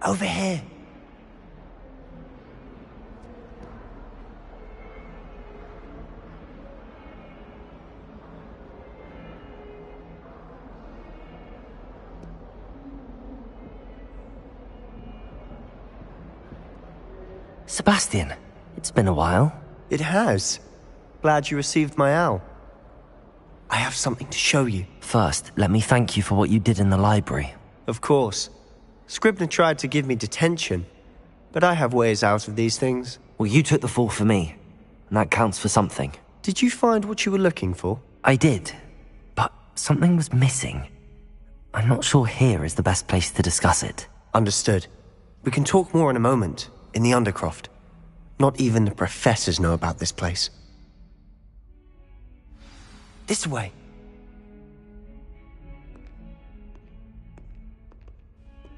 Over here. Sebastian, it's been a while. It has. Glad you received my owl. I have something to show you. First, let me thank you for what you did in the library. Of course. Scribner tried to give me detention, but I have ways out of these things. Well, you took the fall for me, and that counts for something. Did you find what you were looking for? I did, but something was missing. I'm not sure here is the best place to discuss it. Understood. We can talk more in a moment, in the Undercroft. Not even the professors know about this place. This way.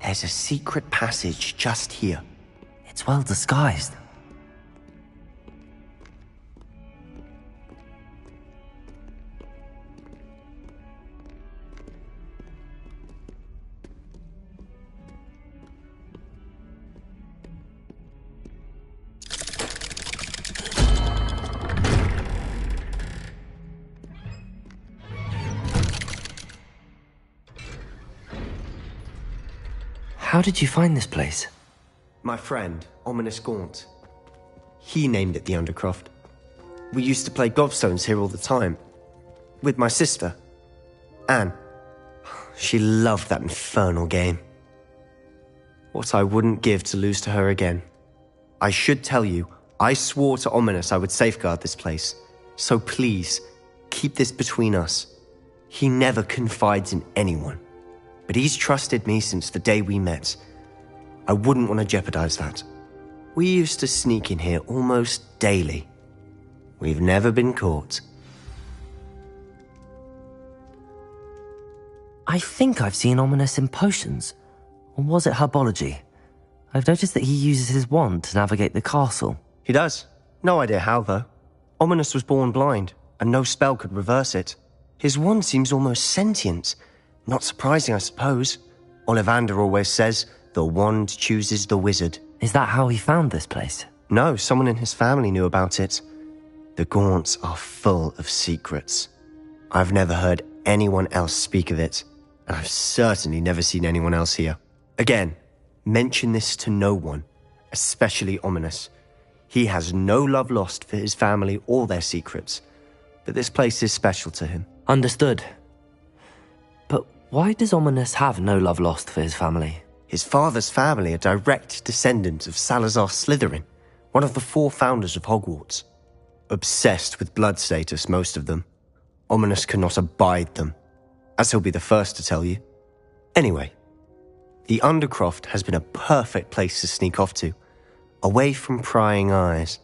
There's a secret passage just here. It's well disguised. How did you find this place? My friend, Ominous Gaunt. He named it the Undercroft. We used to play gobstones here all the time. With my sister, Anne. She loved that infernal game. What I wouldn't give to lose to her again. I should tell you, I swore to Ominous I would safeguard this place. So please, keep this between us. He never confides in anyone. But he's trusted me since the day we met. I wouldn't want to jeopardize that. We used to sneak in here almost daily. We've never been caught. I think I've seen Ominous in potions. Or was it herbology? I've noticed that he uses his wand to navigate the castle. He does. No idea how, though. Ominous was born blind, and no spell could reverse it. His wand seems almost sentient. Not surprising, I suppose. Ollivander always says, the wand chooses the wizard. Is that how he found this place? No, someone in his family knew about it. The Gaunts are full of secrets. I've never heard anyone else speak of it, and I've certainly never seen anyone else here. Again, mention this to no one, especially Ominous. He has no love lost for his family or their secrets, but this place is special to him. Understood. But why does Ominous have no love lost for his family? His father's family are direct descendants of Salazar Slytherin, one of the 4 founders of Hogwarts. Obsessed with blood status, most of them. Ominous cannot abide them, as he'll be the first to tell you. Anyway, the Undercroft has been a perfect place to sneak off to, away from prying eyes,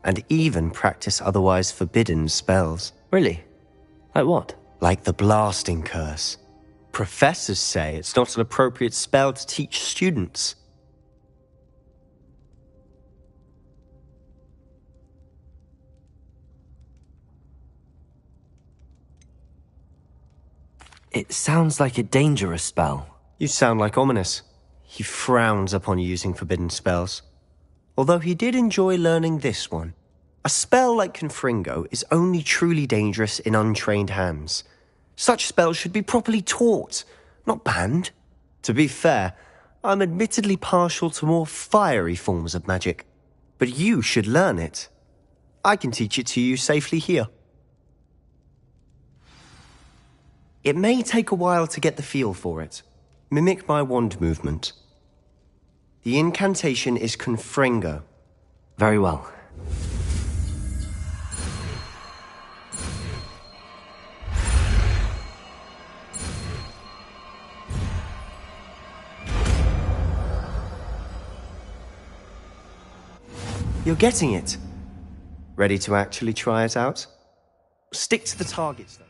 and even practice otherwise forbidden spells. Really? Like what? Like the blasting curse. Professors say it's not an appropriate spell to teach students. It sounds like a dangerous spell. You sound like Ominous. He frowns upon using forbidden spells. Although he did enjoy learning this one. A spell like Confringo is only truly dangerous in untrained hands. Such spells should be properly taught, not banned. To be fair, I'm admittedly partial to more fiery forms of magic. But you should learn it. I can teach it to you safely here. It may take a while to get the feel for it. Mimic my wand movement. The incantation is Confringo. Very well. You're getting it. Ready to actually try it out? Stick to the targets, though.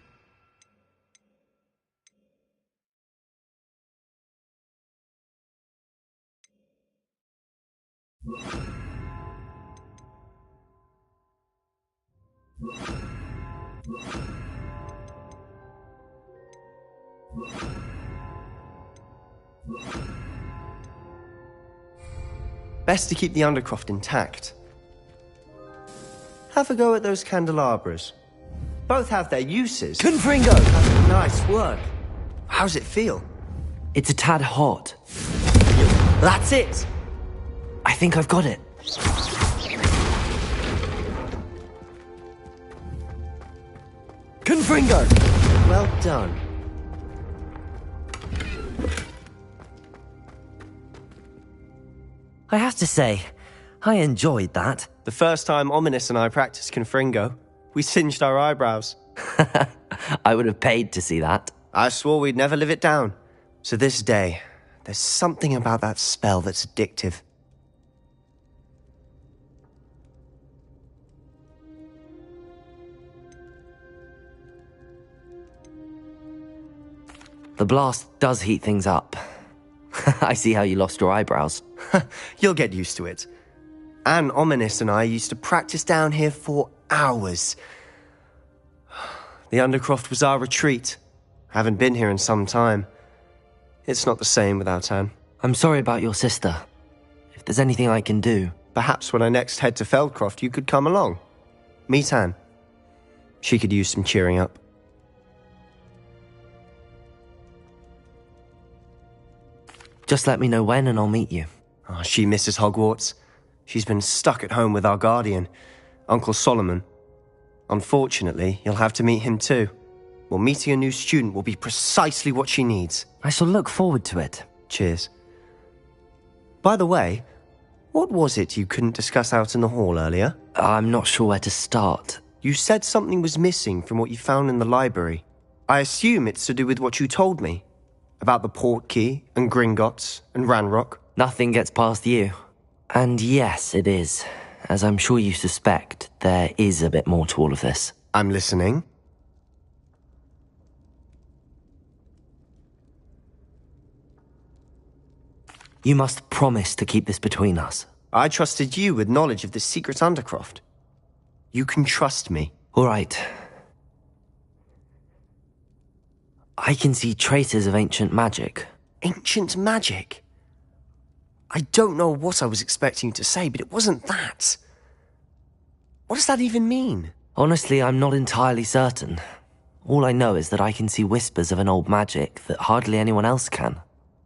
Best to keep the Undercroft intact. Have a go at those candelabras. Both have their uses. Confringo! Nice work. How's it feel? It's a tad hot. That's it! I think I've got it. Confringo! Well done. I have to say, I enjoyed that. The first time Ominous and I practiced Confringo, we singed our eyebrows. I would have paid to see that. I swore we'd never live it down. So this day, there's something about that spell that's addictive. The blast does heat things up. I see how you lost your eyebrows. You'll get used to it. Anne, Ominous and I used to practice down here for hours. The Undercroft was our retreat. Haven't been here in some time. It's not the same without Anne. I'm sorry about your sister. If there's anything I can do... Perhaps when I next head to Feldcroft, you could come along. Meet Anne. She could use some cheering up. Just let me know when and I'll meet you. Oh, she misses Hogwarts. She's been stuck at home with our guardian, Uncle Solomon. Unfortunately, you'll have to meet him too. Well, meeting a new student will be precisely what she needs. I shall look forward to it. Cheers. By the way, what was it you couldn't discuss out in the hall earlier? I'm not sure where to start. You said something was missing from what you found in the library. I assume it's to do with what you told me. About the Portkey, and Gringotts, and Ranrock. Nothing gets past you. And yes, it is. As I'm sure you suspect, there is a bit more to all of this. I'm listening. You must promise to keep this between us. I trusted you with knowledge of the secret Undercroft. You can trust me. All right. I can see traces of ancient magic. Ancient magic? I don't know what I was expecting you to say, but it wasn't that. What does that even mean? Honestly, I'm not entirely certain. All I know is that I can see whispers of an old magic that hardly anyone else can.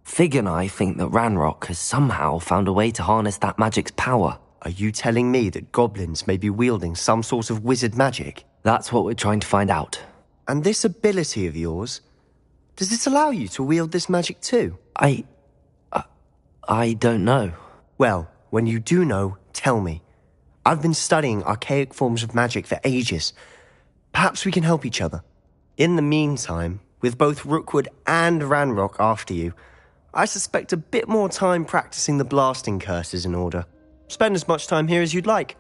Fig and I think that Ranrock has somehow found a way to harness that magic's power. Are you telling me that goblins may be wielding some sort of wizard magic? That's what we're trying to find out. And this ability of yours, does it allow you to wield this magic too? I don't know. Well, when you do know, tell me. I've been studying archaic forms of magic for ages. Perhaps we can help each other. In the meantime, with both Rookwood and Ranrock after you, I suspect a bit more time practicing the blasting curse is in order. Spend as much time here as you'd like.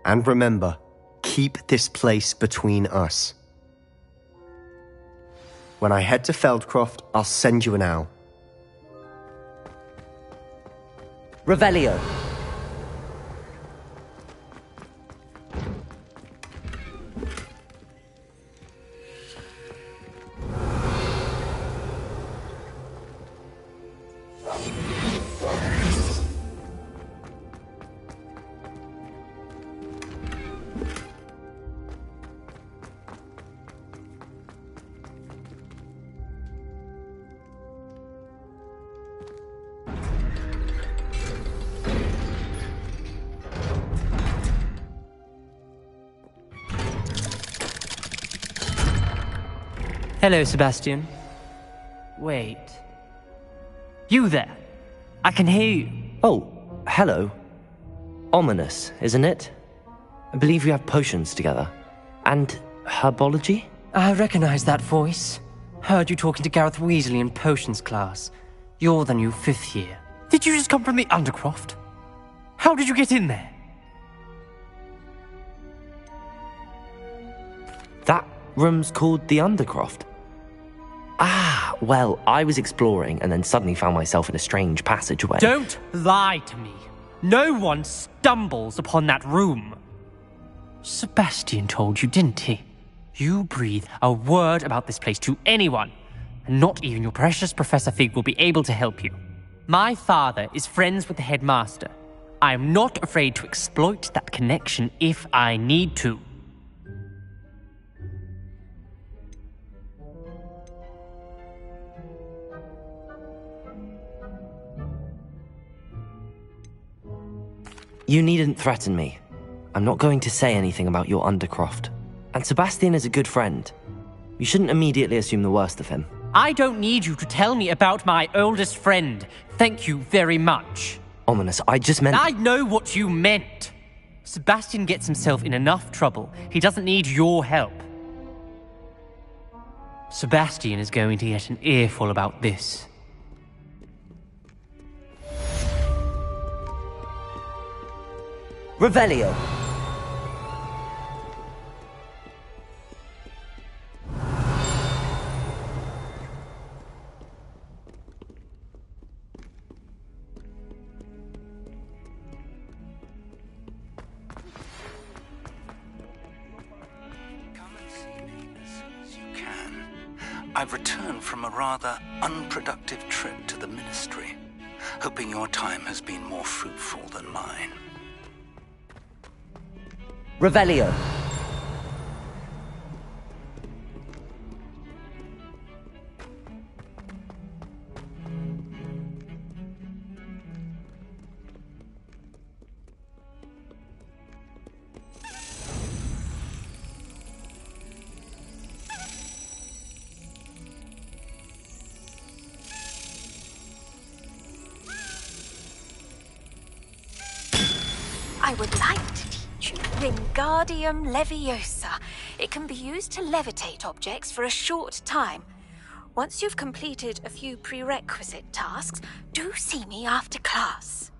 And remember, keep this place between us. When I head to Feldcroft, I'll send you an owl. Revelio. Hello, Sebastian. Wait. You there? I can hear you. Oh, hello. Ominous, isn't it? I believe we have potions together. And herbology? I recognize that voice. Heard you talking to Gareth Weasley in potions class. You're the new 5th year. Did you just come from the Undercroft? How did you get in there? That room's called the Undercroft. Ah, well, I was exploring and then suddenly found myself in a strange passageway. Don't lie to me. No one stumbles upon that room. Sebastian told you, didn't he? You breathe a word about this place to anyone, and not even your precious Professor Fig will be able to help you. My father is friends with the headmaster. I'm not afraid to exploit that connection if I need to. You needn't threaten me. I'm not going to say anything about your Undercroft. And Sebastian is a good friend. You shouldn't immediately assume the worst of him. I don't need you to tell me about my oldest friend. Thank you very much. Ominous, I just meant... I know what you meant. Sebastian gets himself in enough trouble. He doesn't need your help. Sebastian is going to get an earful about this. Revelio. I've returned from a rather unproductive trip to the Ministry, hoping your time has been more fruitful than mine. Revelio. I would like to teach you Wingardium Leviosa. It can be used to levitate objects for a short time. Once you've completed a few prerequisite tasks, do see me after class.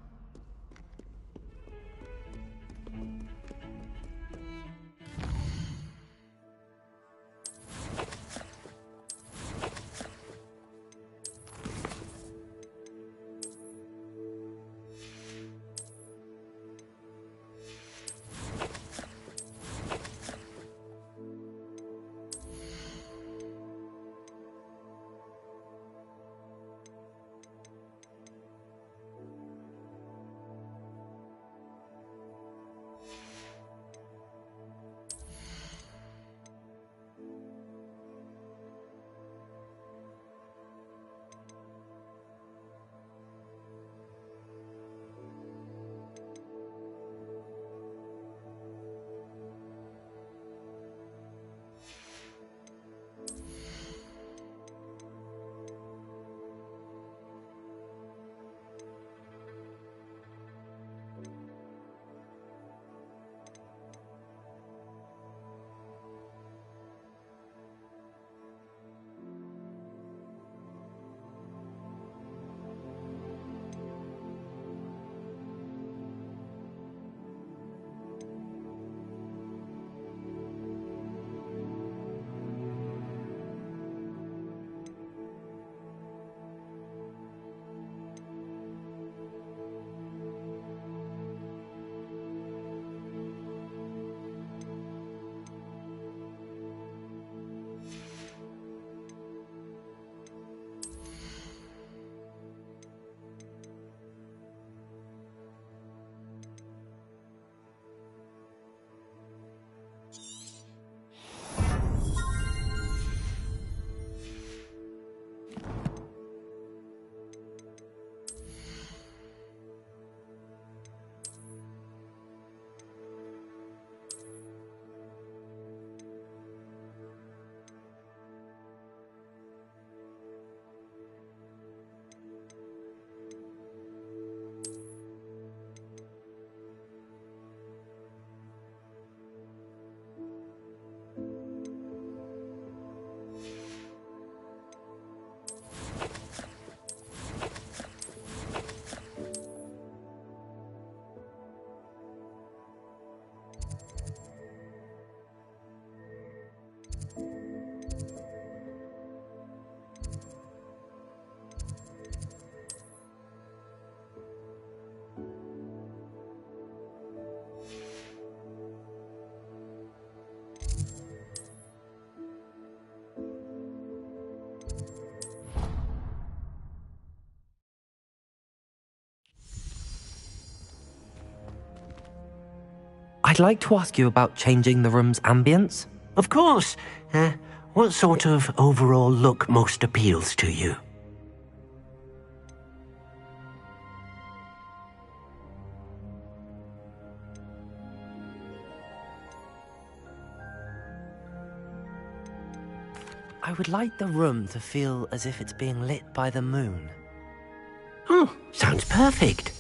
I'd like to ask you about changing the room's ambience. Of course. What sort of overall look most appeals to you? I would like the room to feel as if it's being lit by the moon. Oh, sounds perfect.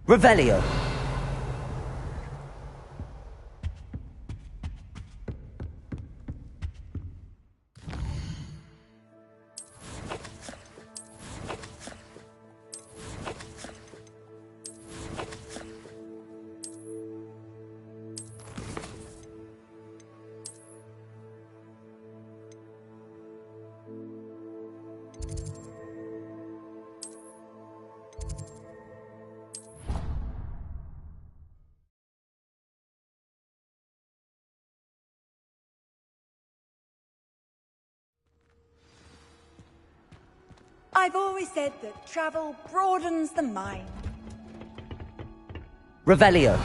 Revelio. I've always said that travel broadens the mind. Revelio.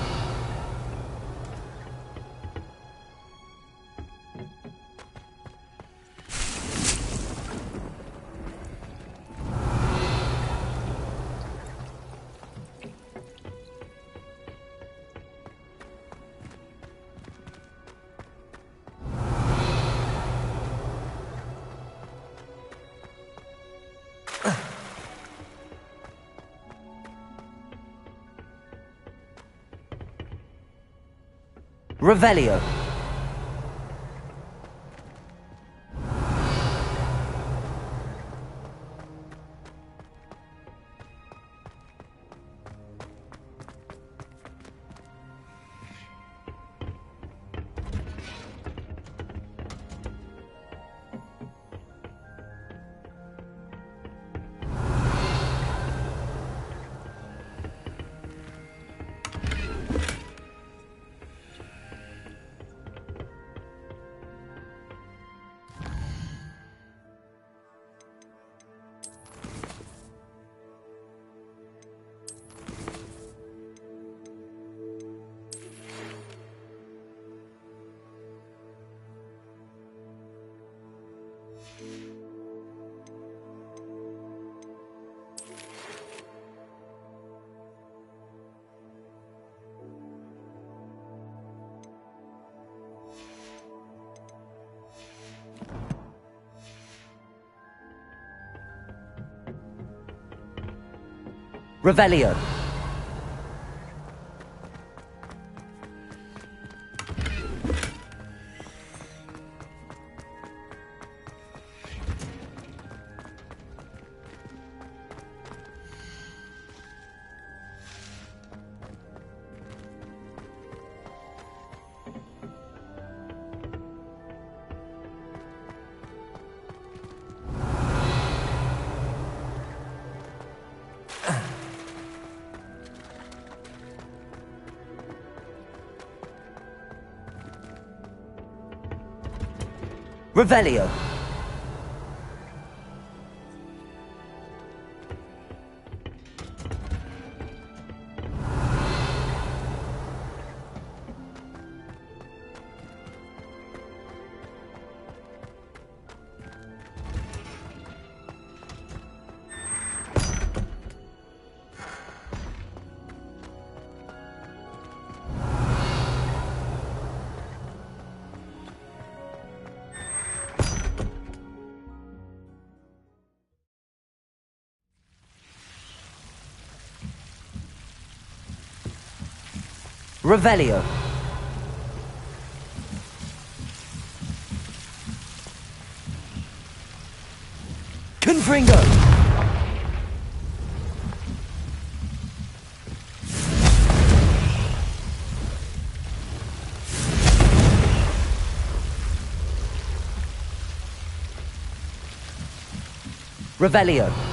Revelio. Revelio. Revelio. Revelio. Confringo. Revelio.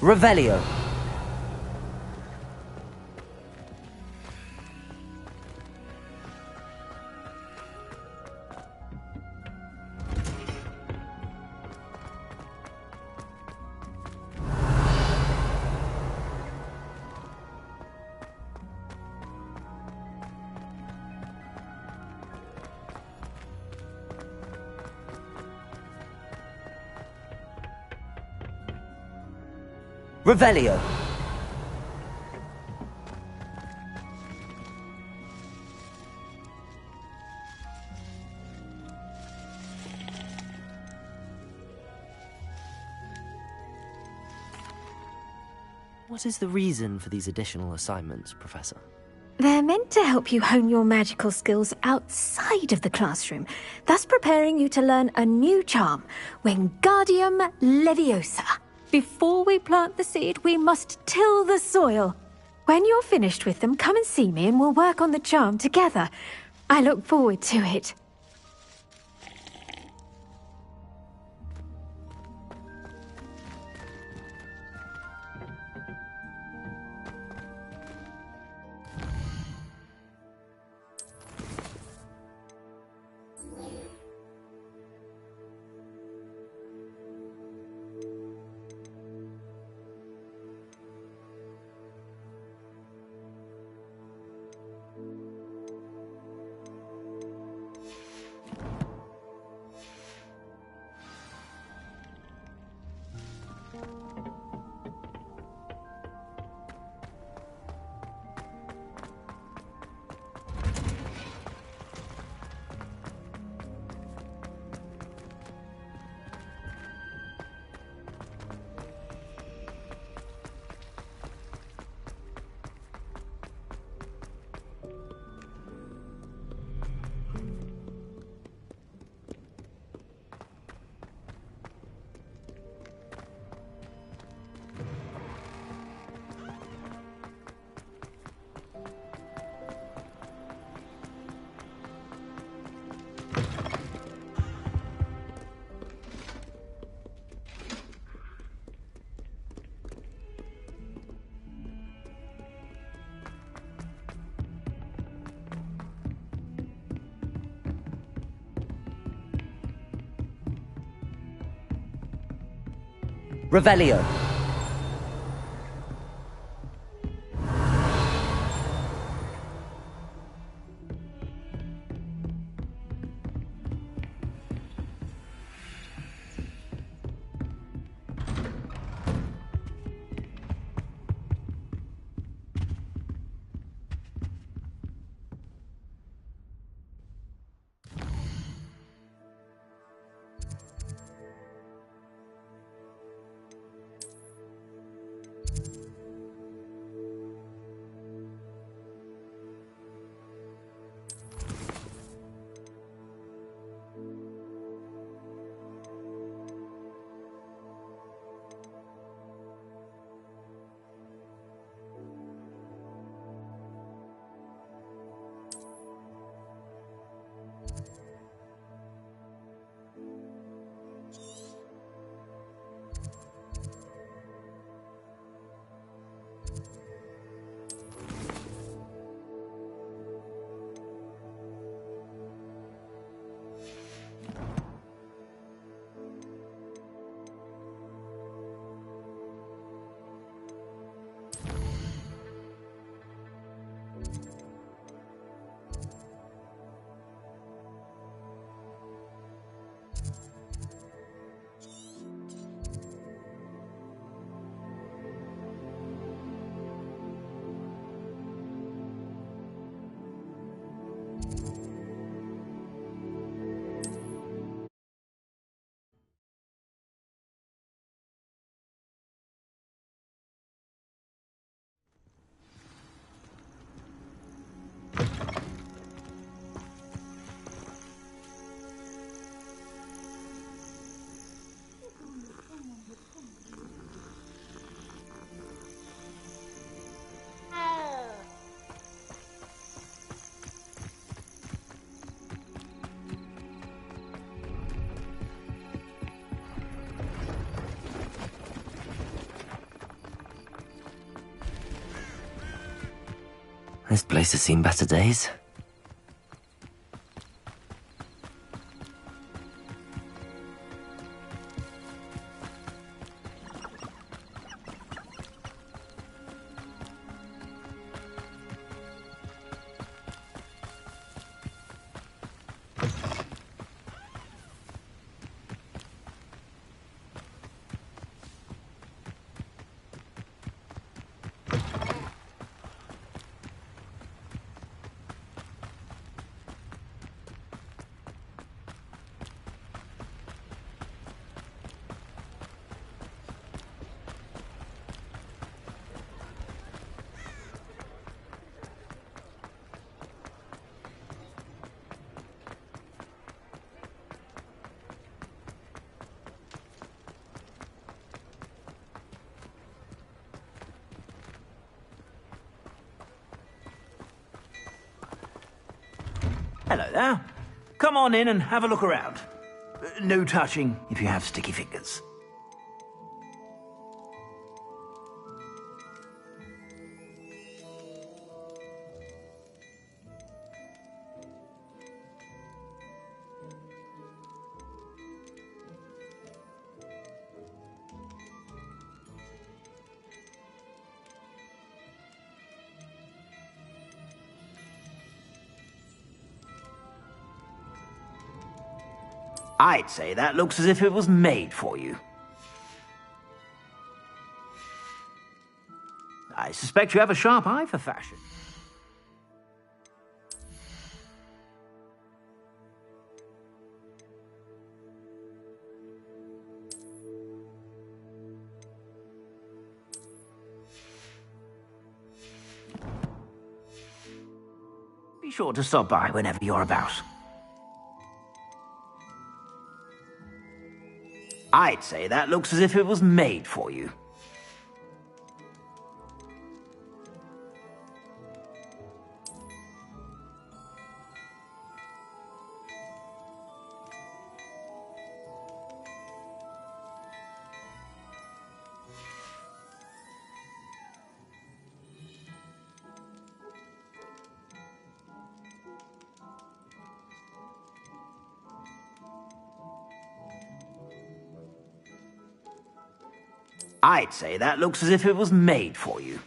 Revelio. Revelio. What is the reason for these additional assignments, Professor? They're meant to help you hone your magical skills outside of the classroom, thus preparing you to learn a new charm, Wingardium Leviosa. Before we plant the seed, we must till the soil. When you're finished with them, come and see me and we'll work on the charm together. I look forward to it. Revelio. This place has seen better days. Hello there. Come on in and have a look around. No touching if you have sticky fingers. I'd say that looks as if it was made for you. I suspect you have a sharp eye for fashion. Be sure to stop by whenever you're about. I'd say that looks as if it was made for you. I'd say that looks as if it was made for you.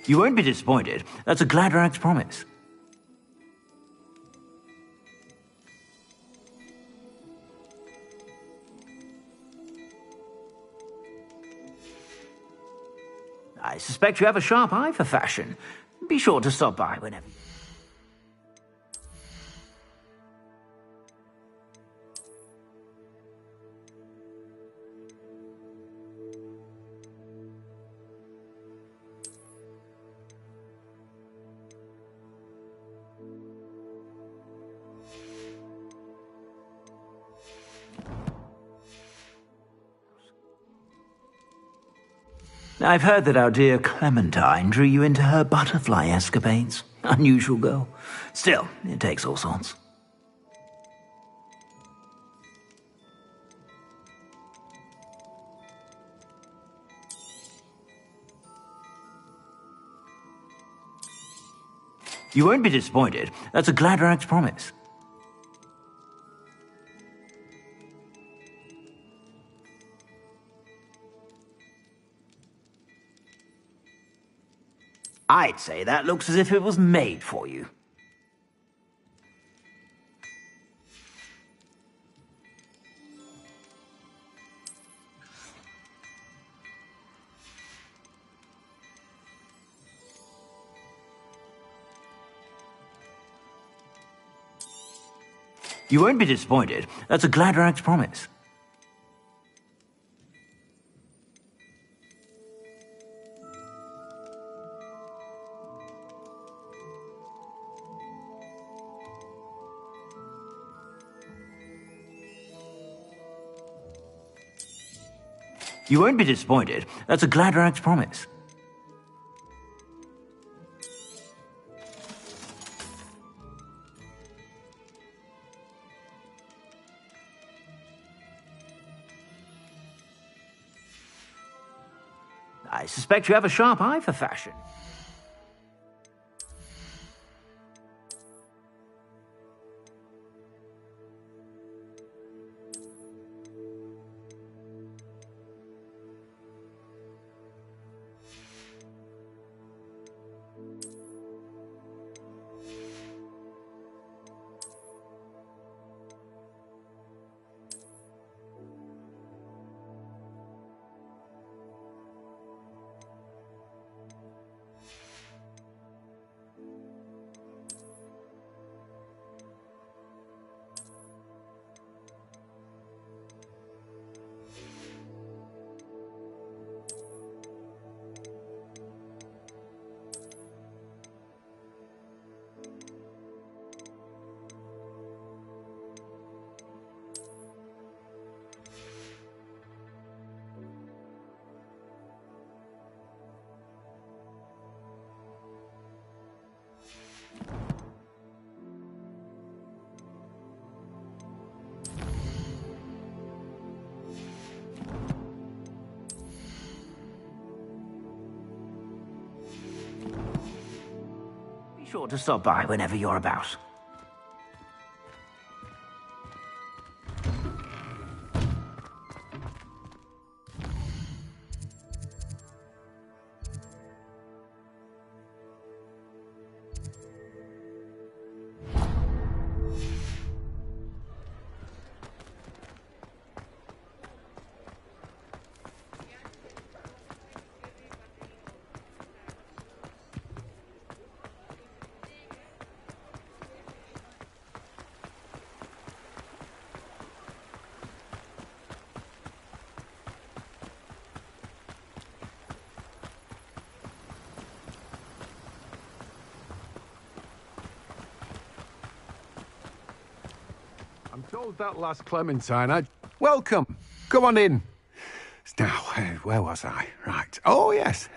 You won't be disappointed. That's a Gladrag's promise. I suspect you have a sharp eye for fashion. Be sure to stop by whenever. I've heard that our dear Clementine drew you into her butterfly escapades. Unusual girl. Still, it takes all sorts. You won't be disappointed. That's a Gladrag's promise. I'd say that looks as if it was made for you. You won't be disappointed. That's a Gladrag's promise. You won't be disappointed. That's a Gladrag's promise. I suspect you have a sharp eye for fashion. Sure to stop by whenever you're about. I'm told that last Clementine, Welcome! Come on in. Now, where was I? Right. Oh, yes.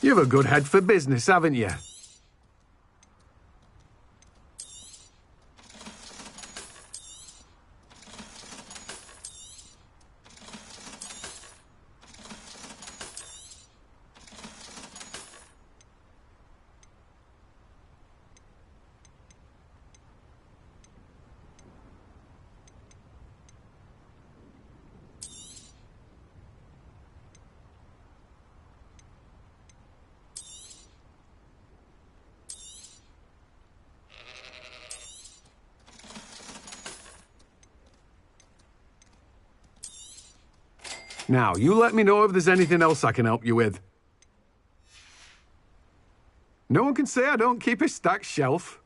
You've a good head for business, haven't you? Now, you let me know if there's anything else I can help you with. No one can say I don't keep a stacked shelf.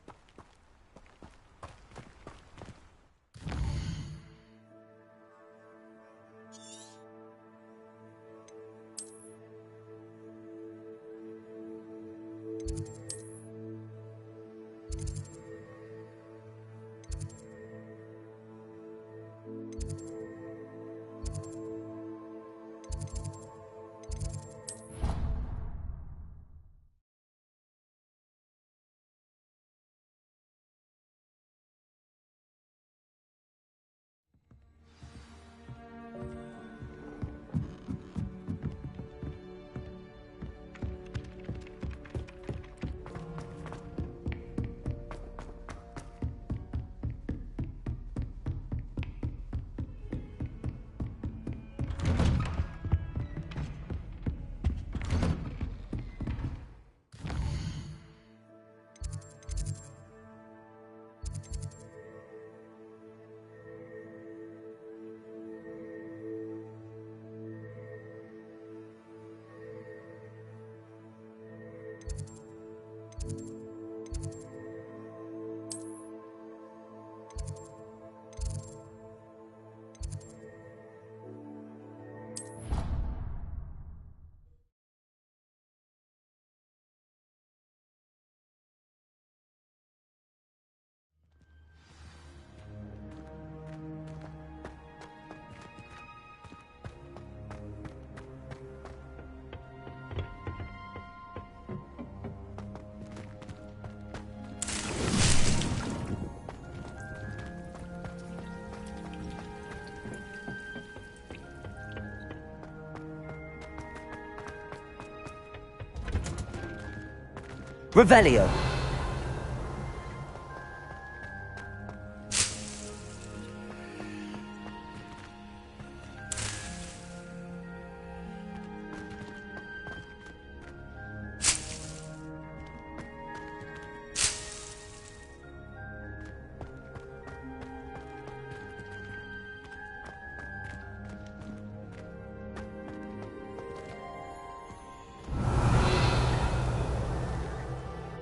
Revelio.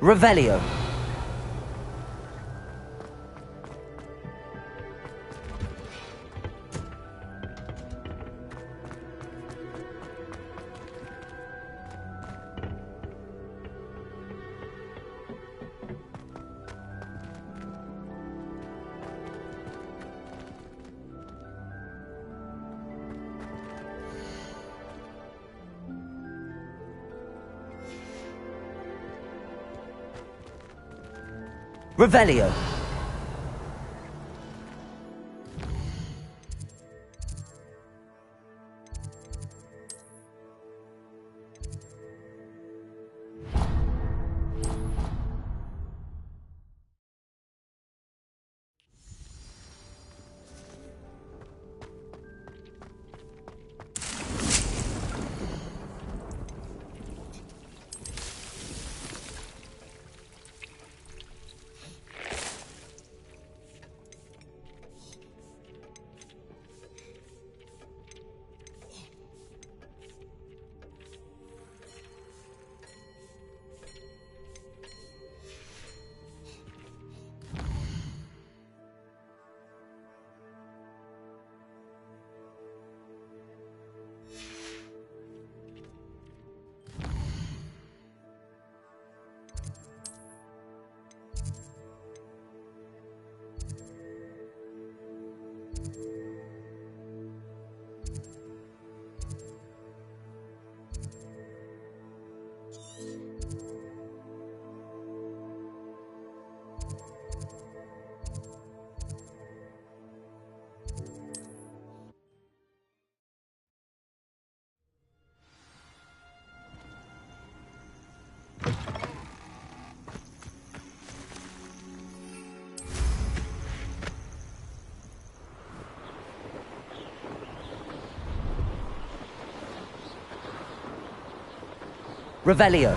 Revelio. Revelio. Revelio.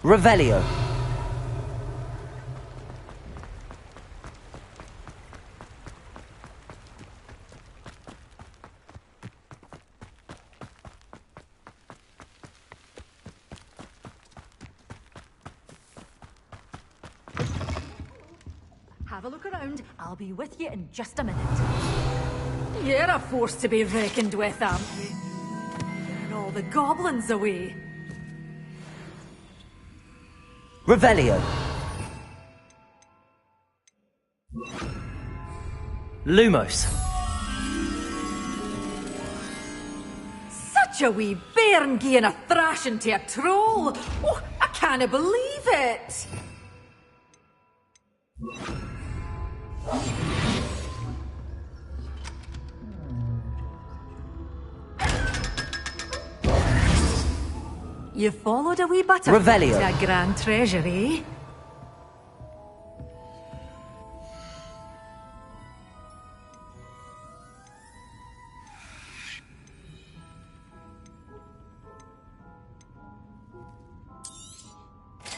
Revelio. Have a look around. I'll be with you in just a minute. You're a force to be reckoned with, aren't you? And all the goblins away. Revelio. Lumos. Such a wee bairn gieing a thrashing to a troll. Oh, I can't believe it. You followed a wee butterfly Revelio. to a grand treasury.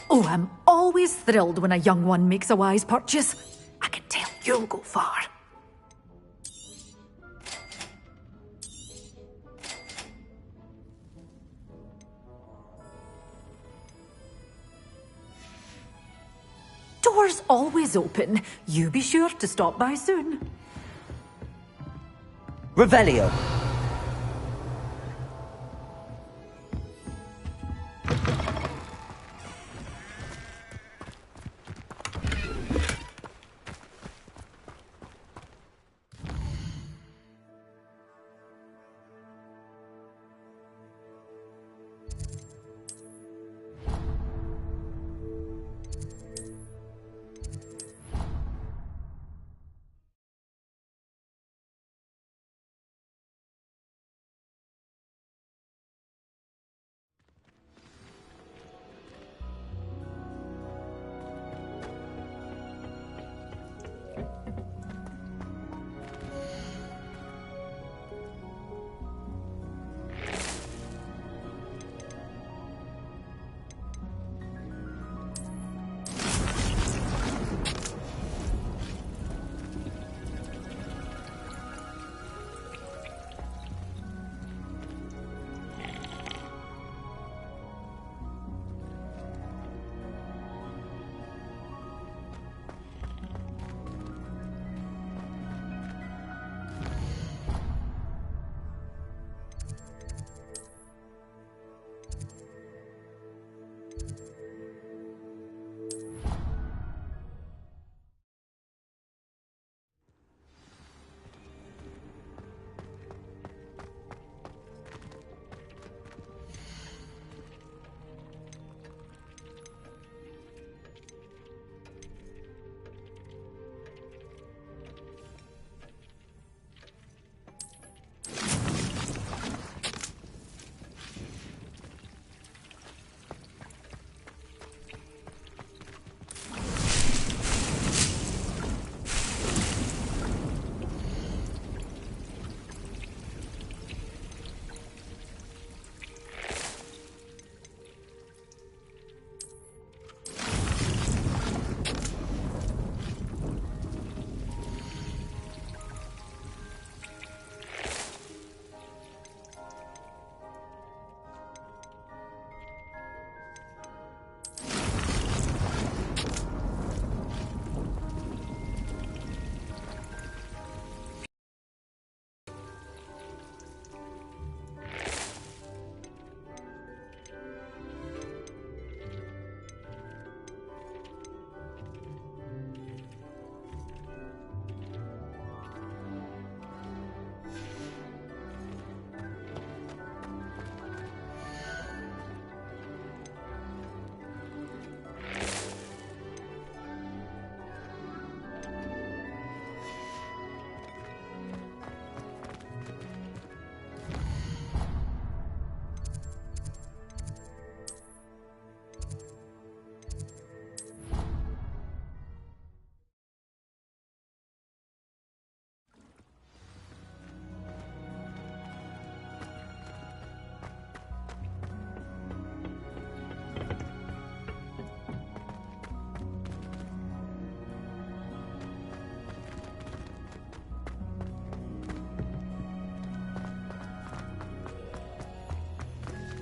Oh, I'm always thrilled when a young one makes a wise purchase. I can tell you'll go far. Doors always open. You be sure to stop by soon. Revelio.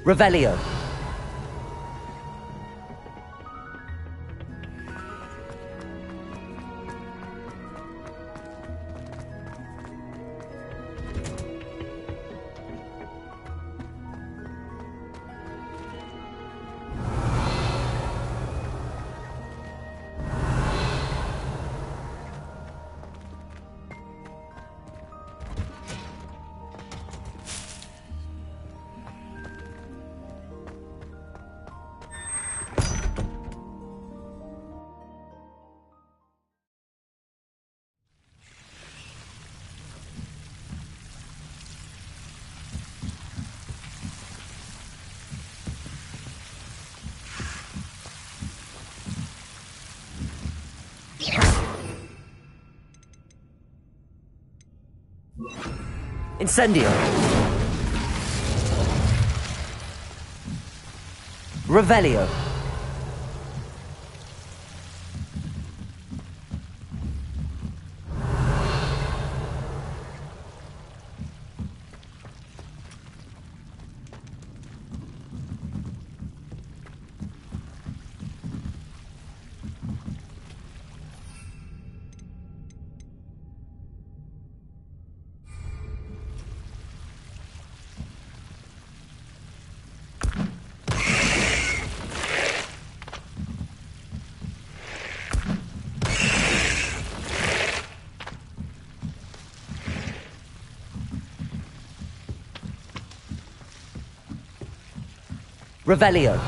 Revelio. Incendio. Revelio. Revelio.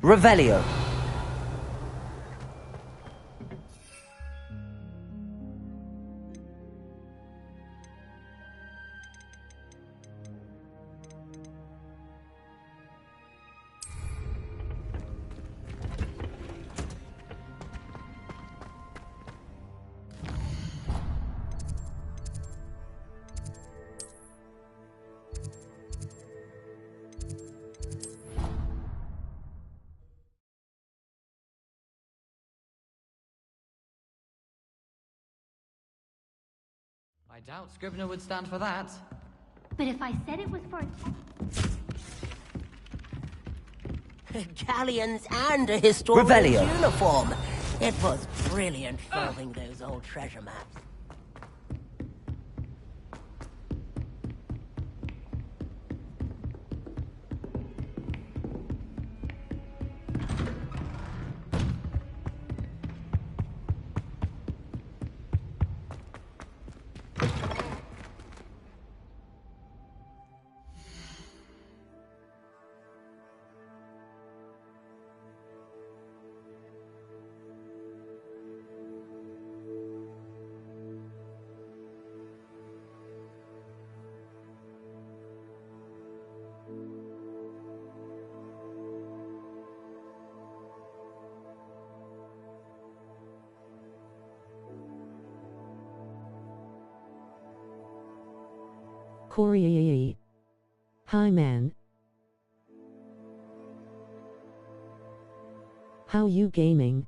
Revelio. I doubt Scrivener would stand for that. But if I said it was for galleons and a historian's Revelio. uniform. It was brilliant solving those old treasure maps. Corey. Hi man. How you gaming?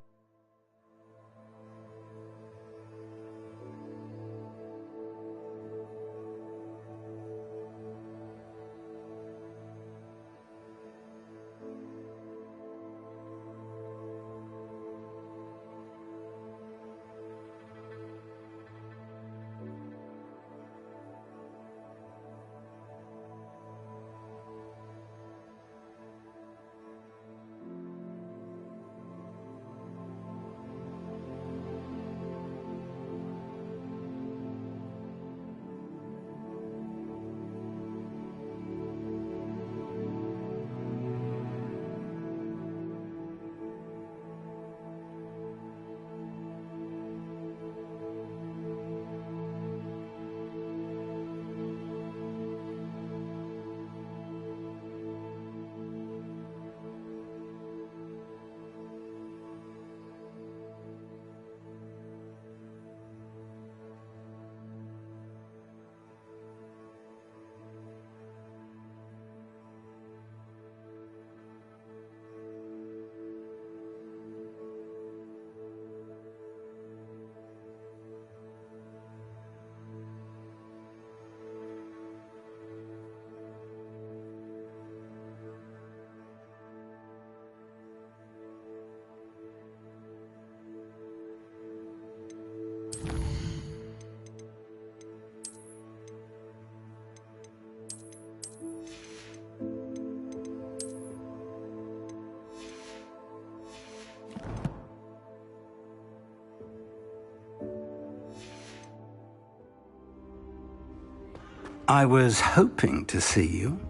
I was hoping to see you.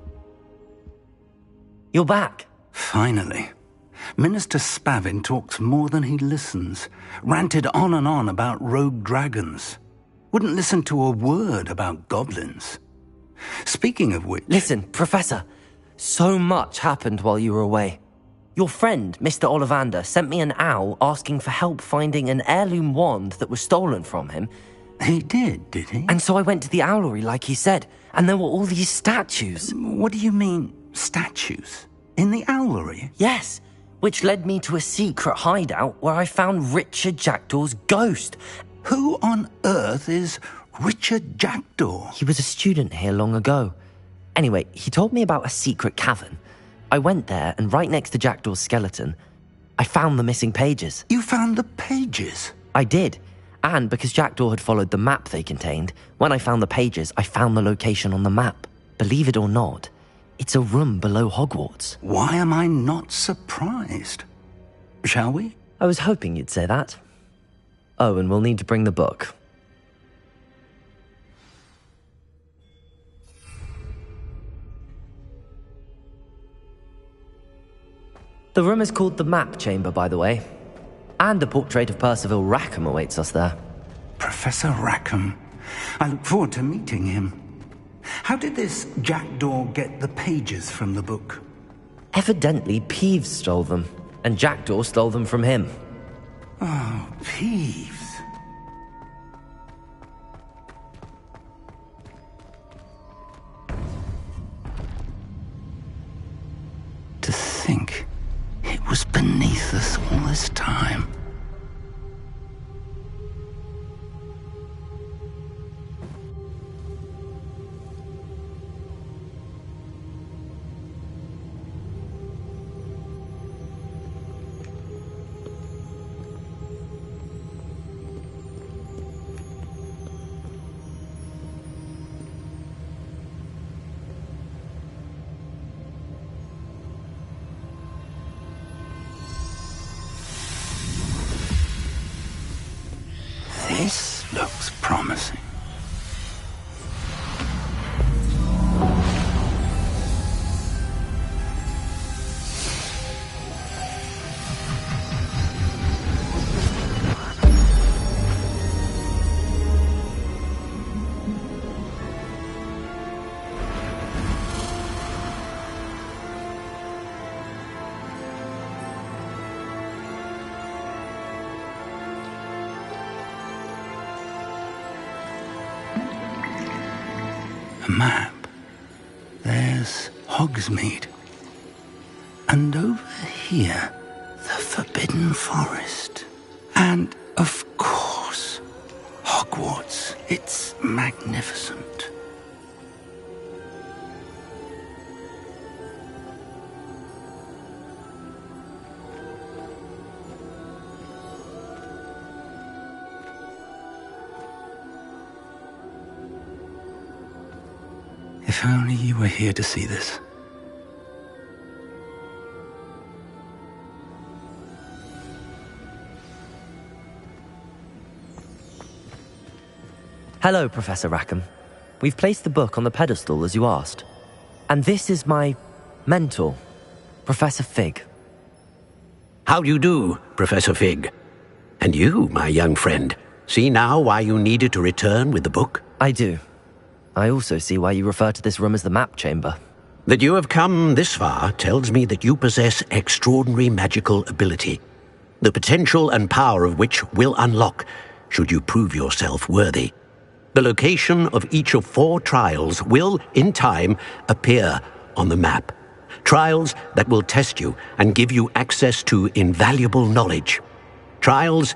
You're back. Finally. Minister Spavin talks more than he listens. Ranted on and on about rogue dragons. Wouldn't listen to a word about goblins. Speaking of which... Listen, Professor. So much happened while you were away. Your friend, Mr. Ollivander, sent me an owl asking for help finding an heirloom wand that was stolen from him. He did he? And so I went to the owlery like he said, and there were all these statues. What do you mean, statues? In the owlery? Yes, which led me to a secret hideout where I found Richard Jackdaw's ghost. Who on earth is Richard Jackdaw? He was a student here long ago. Anyway, he told me about a secret cavern. I went there, and right next to Jackdaw's skeleton, I found the missing pages. You found the pages? I did. And because Jackdaw had followed the map they contained, when I found the pages, I found the location on the map. Believe it or not, it's a room below Hogwarts. Why am I not surprised? Shall we? I was hoping you'd say that. Oh, and we'll need to bring the book. The room is called the Map Chamber, by the way. And a portrait of Percival Rackham awaits us there. Professor Rackham. I look forward to meeting him. How did this Jackdaw get the pages from the book? Evidently, Peeves stole them, and Jackdaw stole them from him. Oh, Peeves. To think it was beneath us all this time. This looks promising. A map. There's Hogsmeade. And over here, the Forbidden Forest. And, of course, Hogwarts. It's magnificent. If only you were here to see this. Hello, Professor Rackham. We've placed the book on the pedestal as you asked. And this is my mentor, Professor Fig. How do you do, Professor Fig? And you, my young friend, see now why you needed to return with the book? I do. I also see why you refer to this room as the Map Chamber. That you have come this far tells me that you possess extraordinary magical ability, the potential and power of which will unlock should you prove yourself worthy. The location of each of 4 trials will, in time, appear on the map. Trials that will test you and give you access to invaluable knowledge. Trials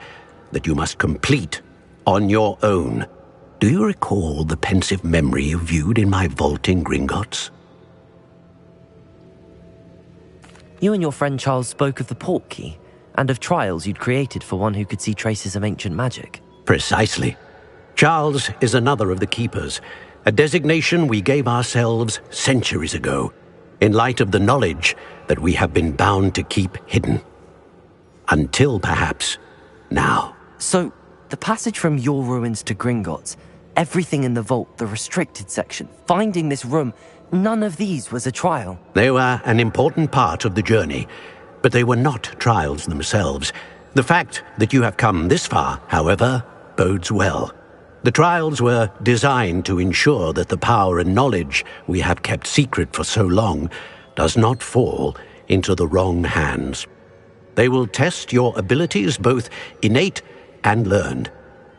that you must complete on your own. Do you recall the pensive memory you viewed in my vault in Gringotts? You and your friend Charles spoke of the Portkey, and of trials you'd created for one who could see traces of ancient magic. Precisely. Charles is another of the Keepers, a designation we gave ourselves centuries ago, in light of the knowledge that we have been bound to keep hidden. Until, perhaps, now. So, the passage from your ruins to Gringotts, Everything in the vault, the restricted section, finding this room, none of these was a trial. They were an important part of the journey, but they were not trials themselves. The fact that you have come this far, however, bodes well. The trials were designed to ensure that the power and knowledge we have kept secret for so long does not fall into the wrong hands. They will test your abilities, both innate and learned.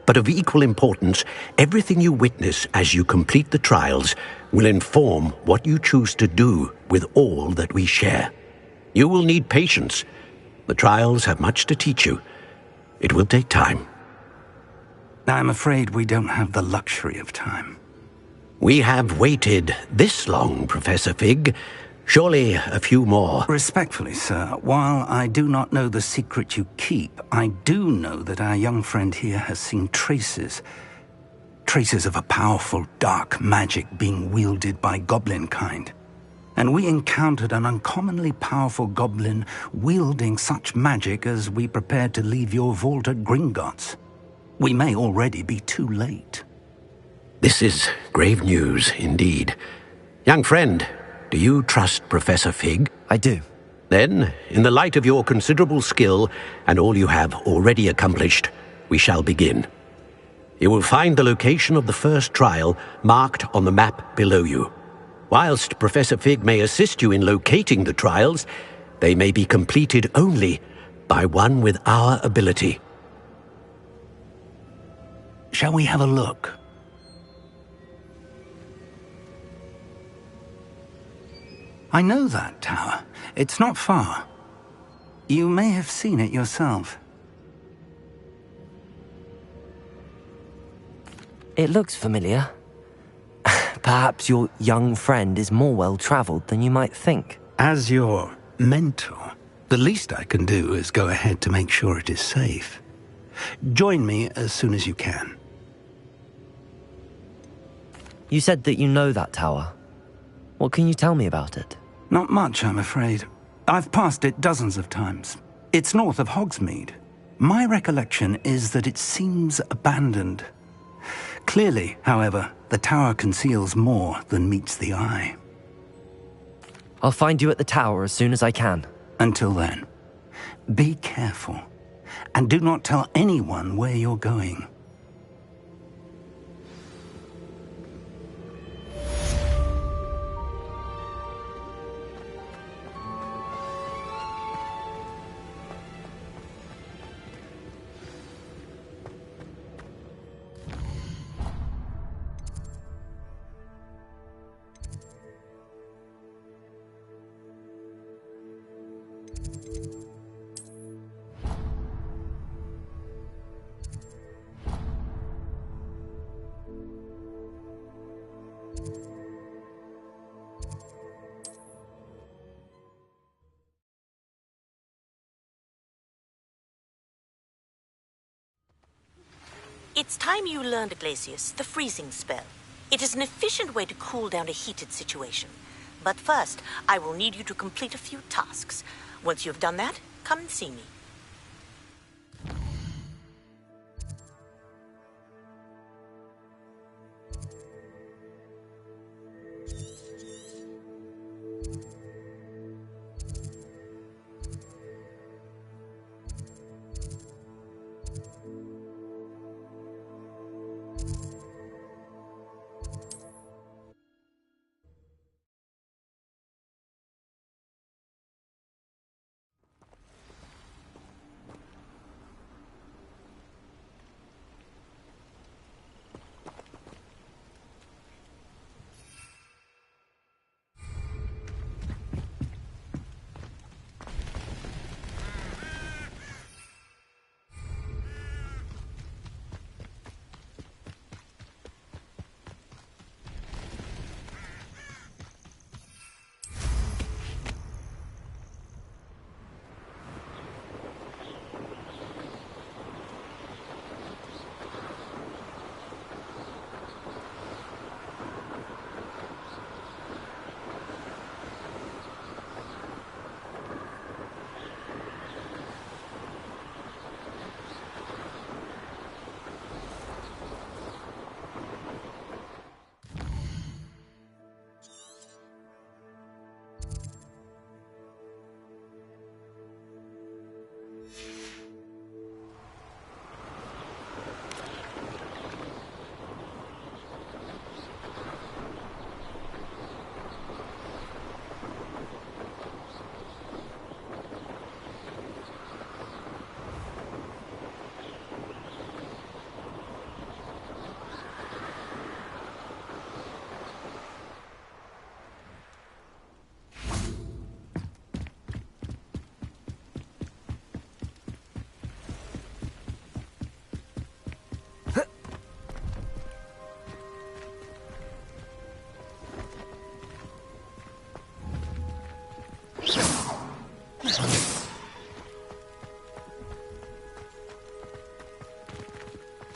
But of equal importance, everything you witness as you complete the trials will inform what you choose to do with all that we share. You will need patience. The trials have much to teach you. It will take time. I'm afraid we don't have the luxury of time. We have waited this long, Professor Fig. Surely a few more. Respectfully, sir, while I do not know the secret you keep, I do know that our young friend here has seen traces of a powerful dark magic being wielded by goblin kind. And we encountered an uncommonly powerful goblin wielding such magic as we prepared to leave your vault at Gringotts. We may already be too late. This is grave news indeed. Young friend, do you trust Professor Fig? I do. Then, in the light of your considerable skill and all you have already accomplished, we shall begin. You will find the location of the first trial marked on the map below you. Whilst Professor Fig may assist you in locating the trials, they may be completed only by one with our ability. Shall we have a look? I know that tower. It's not far. You may have seen it yourself. It looks familiar. Perhaps your young friend is more well-traveled than you might think. As your mentor, the least I can do is go ahead to make sure it is safe. Join me as soon as you can. You said that you know that tower. What can you tell me about it? Not much, I'm afraid. I've passed it dozens of times. It's north of Hogsmeade. My recollection is that it seems abandoned. Clearly, however, the tower conceals more than meets the eye. I'll find you at the tower as soon as I can. Until then, be careful, and do not tell anyone where you're going. It's time you learned, Glacius, the freezing spell. It is an efficient way to cool down a heated situation. But first, I will need you to complete a few tasks. Once you have done that, come and see me.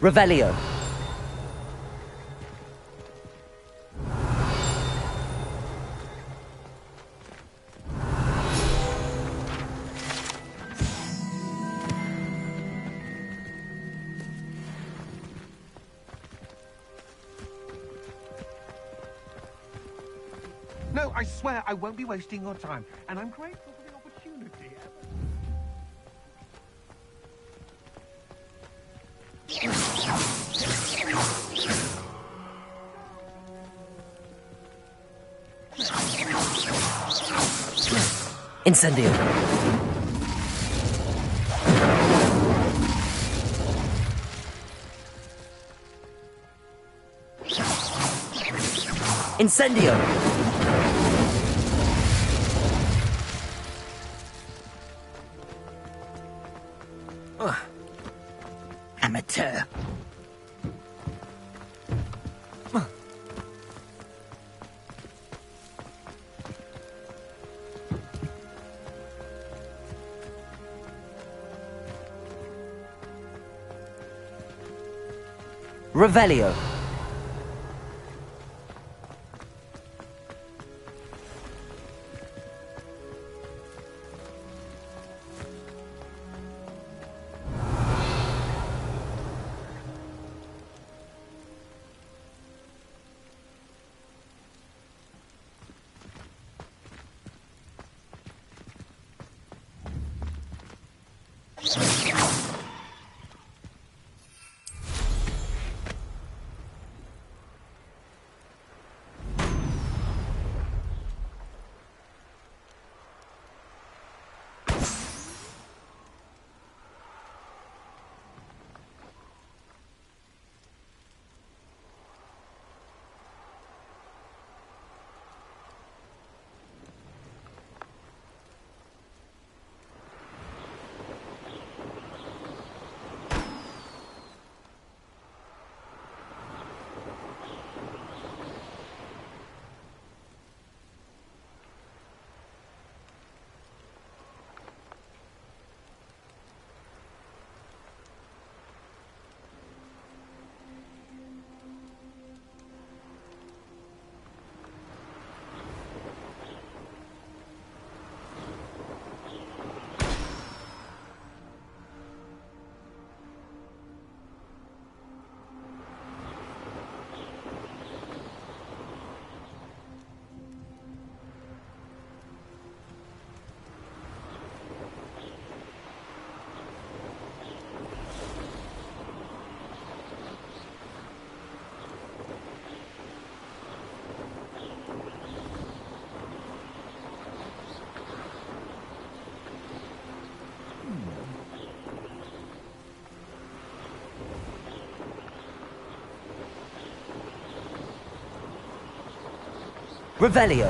Revelio. No, I swear I won't be wasting your time, and I'm grateful for the opportunity. Incendio. Incendio. Amateur. Revelio. Revelio.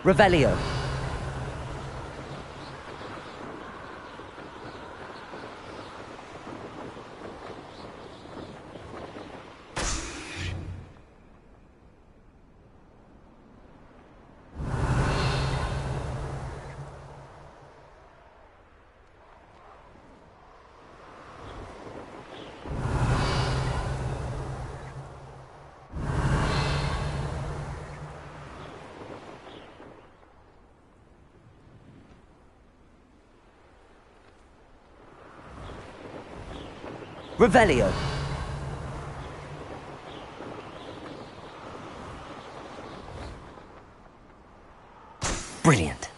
Revelio. Revelio. Brilliant.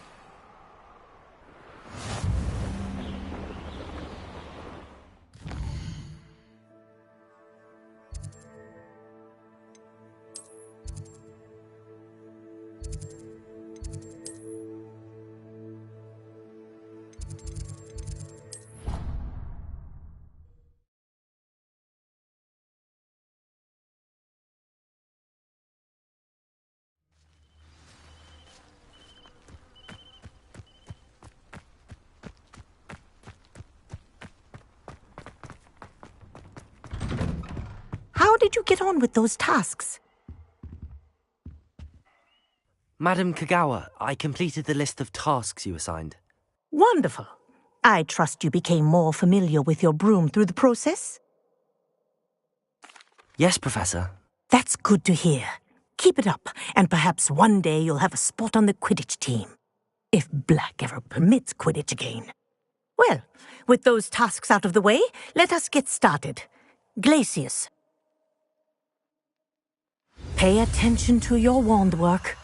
How did you get on with those tasks? Madam Kagawa, I completed the list of tasks you assigned. Wonderful. I trust you became more familiar with your broom through the process? Yes, Professor. That's good to hear. Keep it up, and perhaps one day you'll have a spot on the Quidditch team. If Black ever permits Quidditch again. Well, with those tasks out of the way, let us get started. Glacius. Pay attention to your wand work.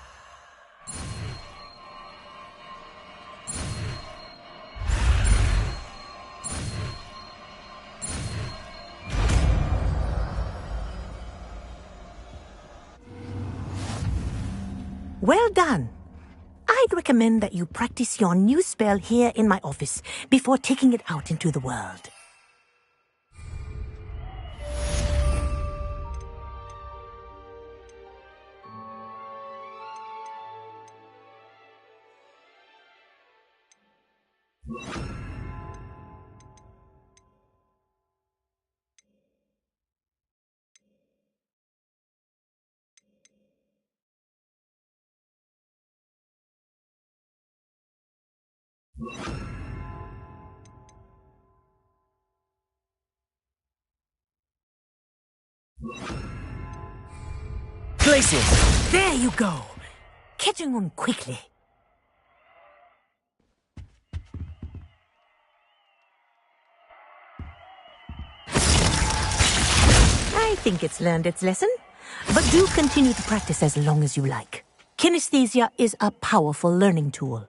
Well done. I'd recommend that you practice your new spell here in my office before taking it out into the world. Glacius! There you go. Catching on quickly. I think it's learned its lesson, but do continue to practice as long as you like. Kinesthesia is a powerful learning tool.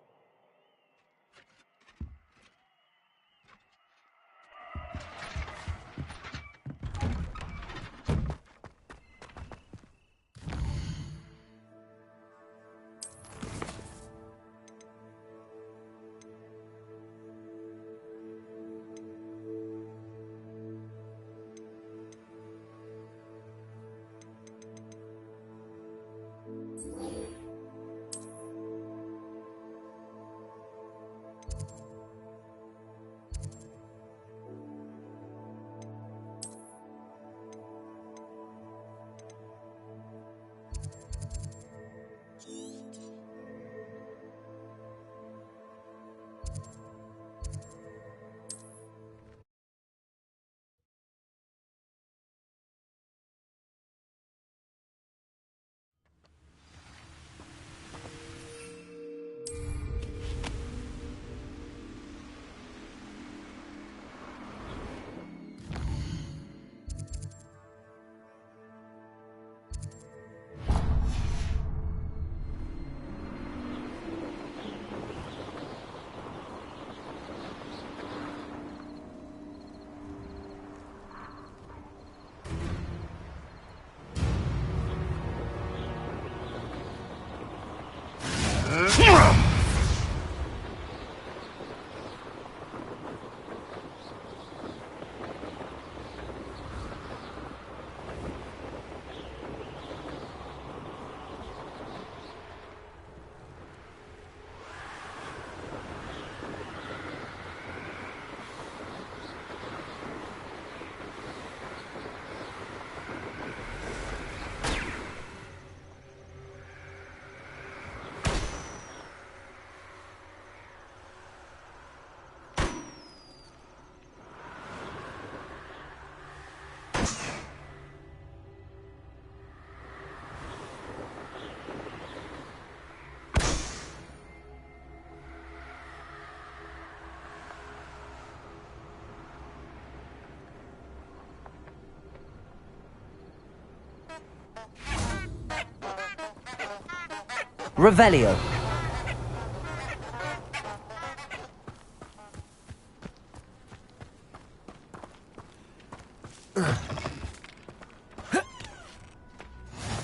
Revelio.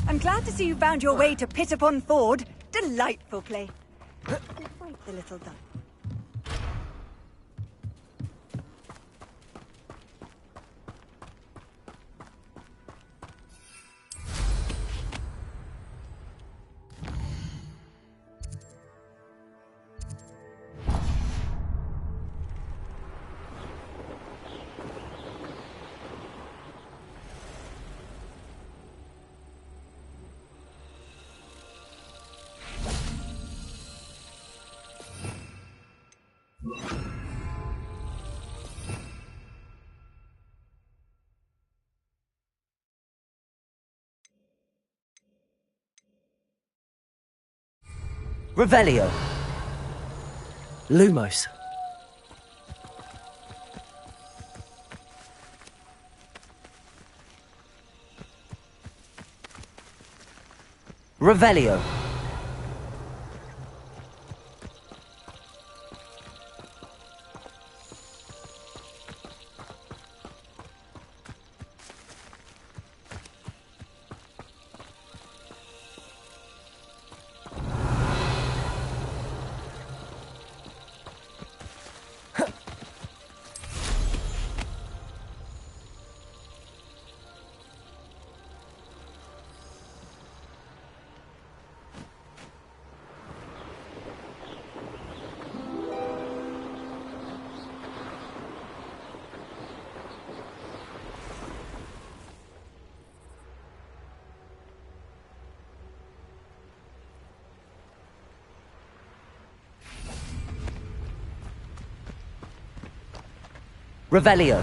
I'm glad to see you found your way to Pit upon Ford. Delightful place. Quite the little duck. Revelio. Lumos. Revelio. Revelio.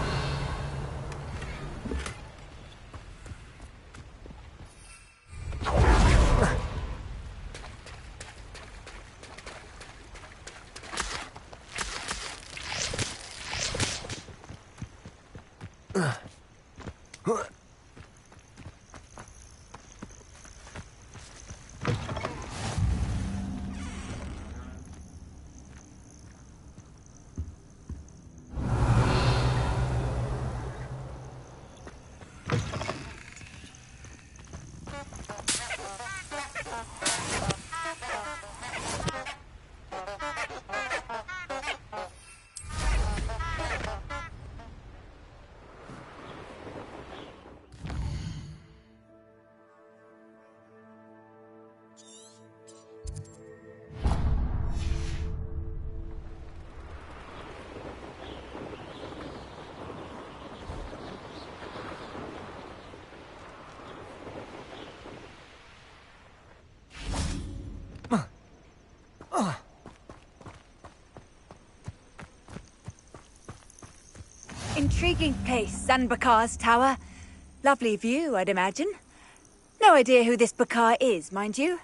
Intriguing place, Sanbakar's tower. Lovely view, I'd imagine. No idea who this Bakar is, mind you.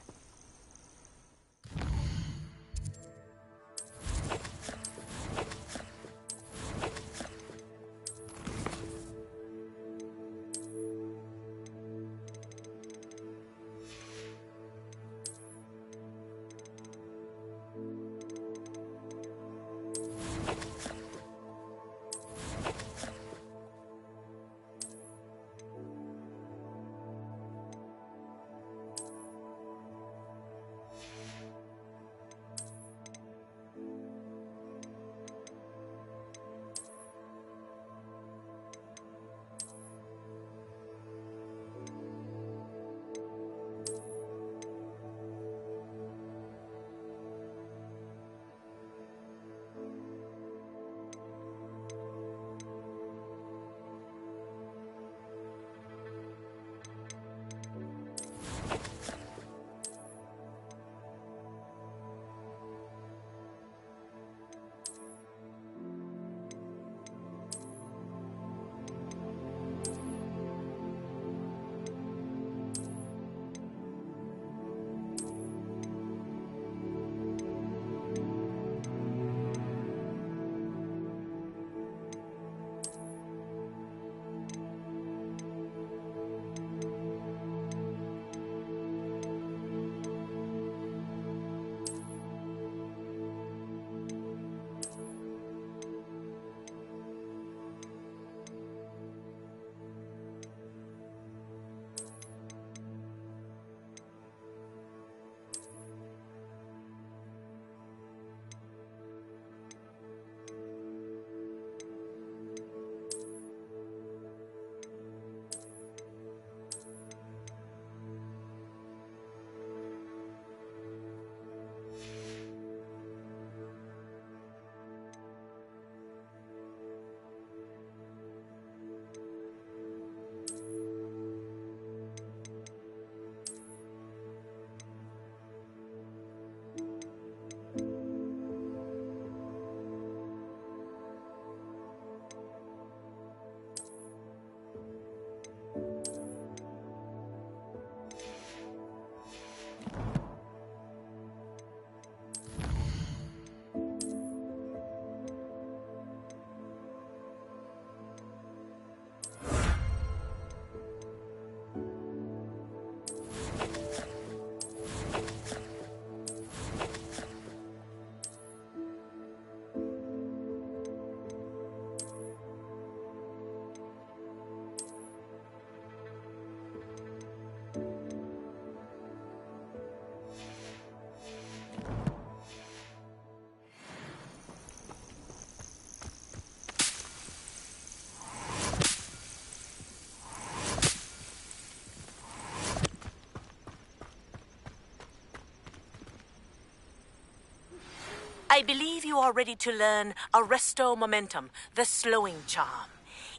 you are ready to learn Arresto Momentum, the slowing charm.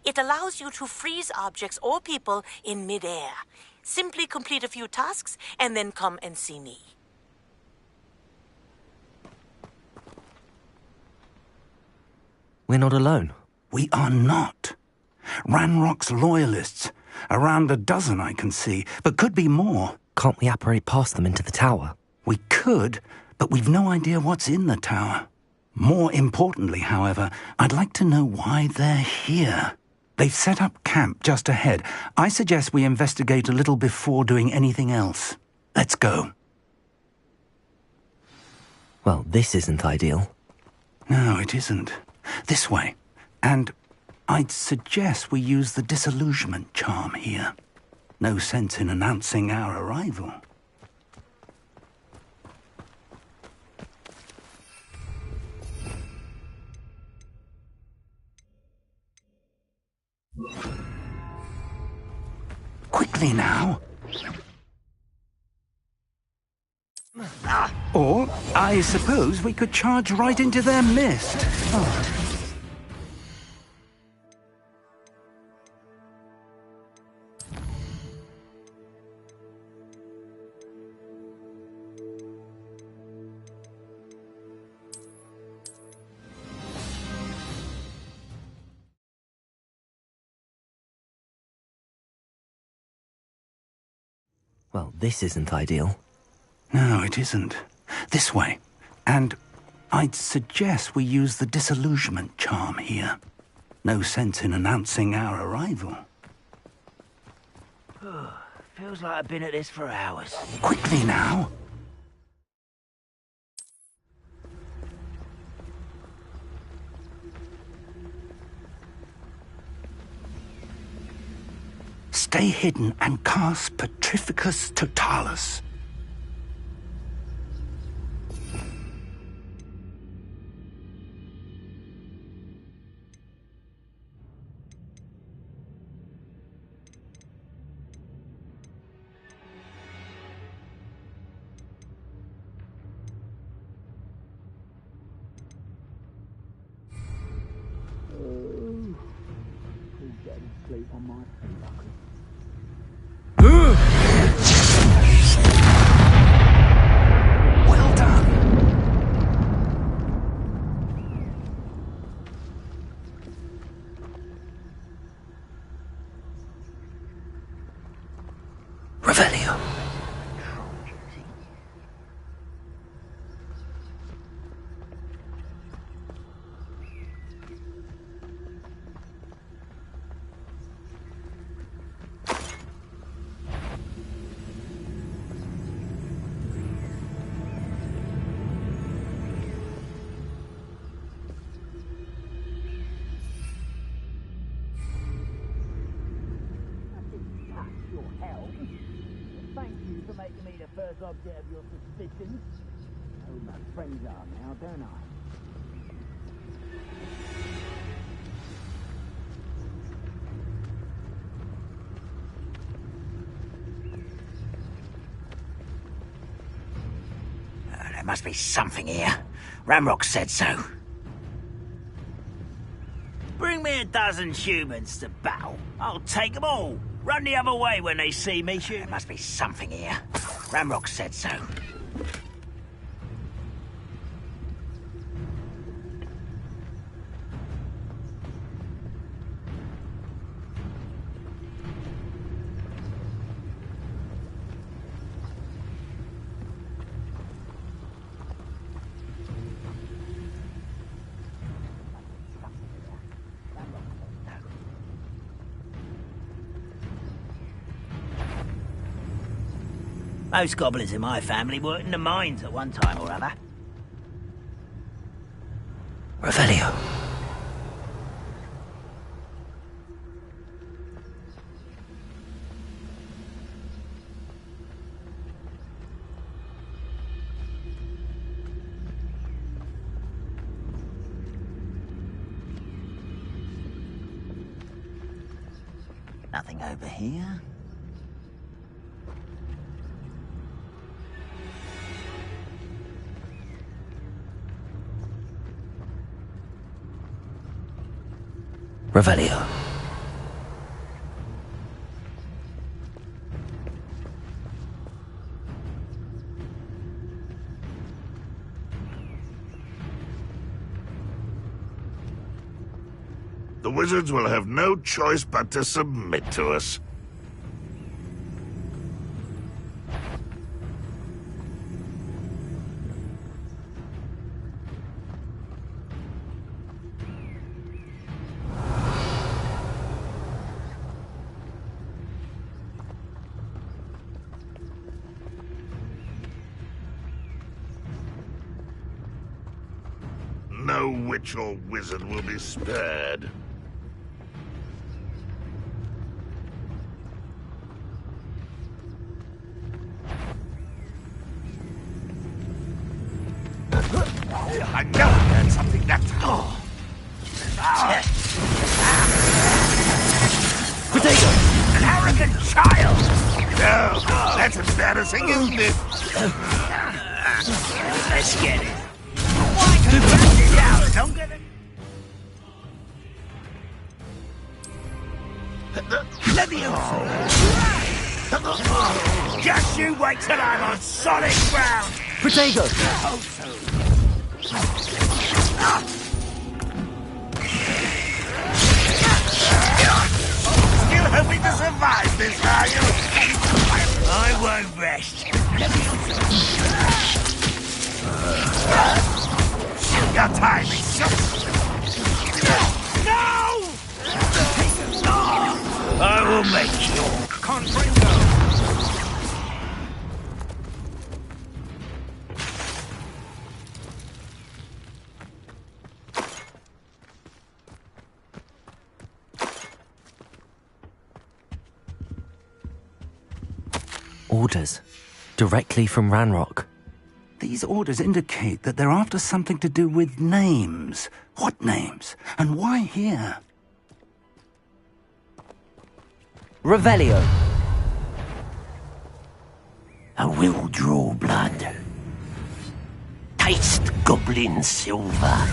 It allows you to freeze objects or people in midair. Simply complete a few tasks and then come and see me. We're not alone. We are not. Ranrock's loyalists. Around a dozen I can see, but could be more. Can't we apparate past them into the tower? We could, but we've no idea what's in the tower. More importantly, however, I'd like to know why they're here. They've set up camp just ahead. I suggest we investigate a little before doing anything else. Let's go. Well, this isn't ideal. No, it isn't. This way. And I'd suggest we use the disillusionment charm here. No sense in announcing our arrival. Quickly now. Or, I suppose we could charge right into their mist. Oh. Well, this isn't ideal. No, it isn't. This way. And I'd suggest we use the disillusionment charm here. No sense in announcing our arrival. Feels like I've been at this for hours. Quickly now. Stay hidden and cast Petrificus Totalis. Sleep on my feet. Well done. Revelio. Thank you for making me the first object of your suspicions. I know who my friends are now, don't I? There must be something here. Ramrock said so. Bring me a dozen humans to battle. I'll take them all. Run the other way when they see me shoot. There must be something here. Ramrock said so. Most goblins in my family worked in the mines at one time or other. Revelio. Nothing over here. Revelio. The wizards will have no choice but to submit to us. No witch or wizard will be spared. I know I heard something that time. Potato! An arrogant child! No, that's embarrassing, isn't it? Let's get it. Don't get it. Leviosa! Just you wait till I'm on solid ground! Potato! Still hoping to survive this, are you? I won't rest. Your time is short. No! I will make you. Confringo. Orders. Directly from Ranrock. These orders indicate that they're after something to do with names. What names? And why here? Revelio. I will draw blood. Taste goblin silver.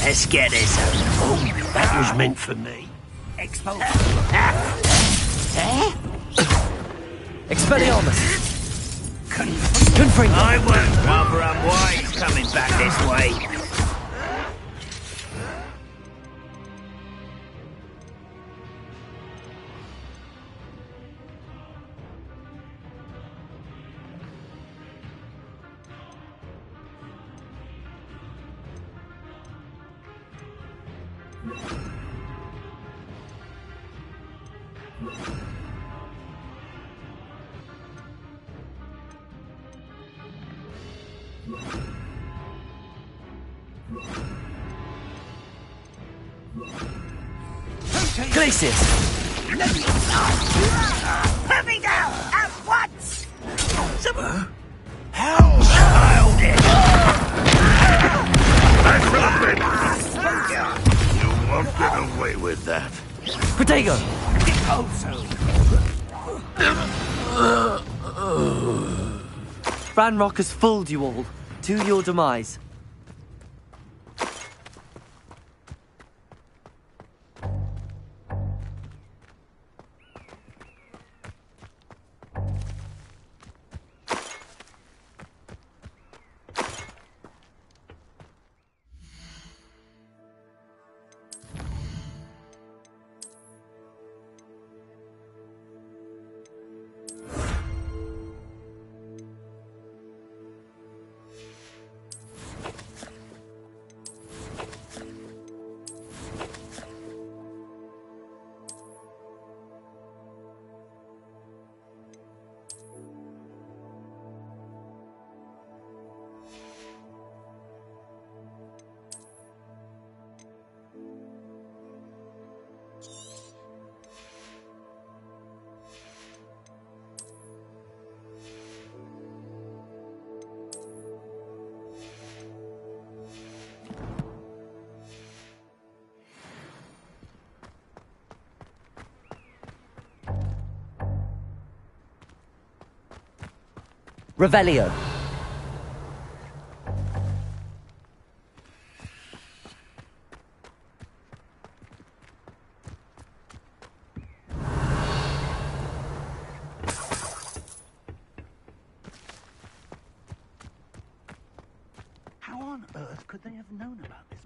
Let's get this. Oh, that was meant for me. Expulsion. Expelliarmus. Confringo. I won't bother. I'm wise coming back this way. Glacius. Put me down at once! How child it! You won't get away with that. Potato. Ranrock has fooled you all. To your demise. Revelio. How on earth could they have known about this?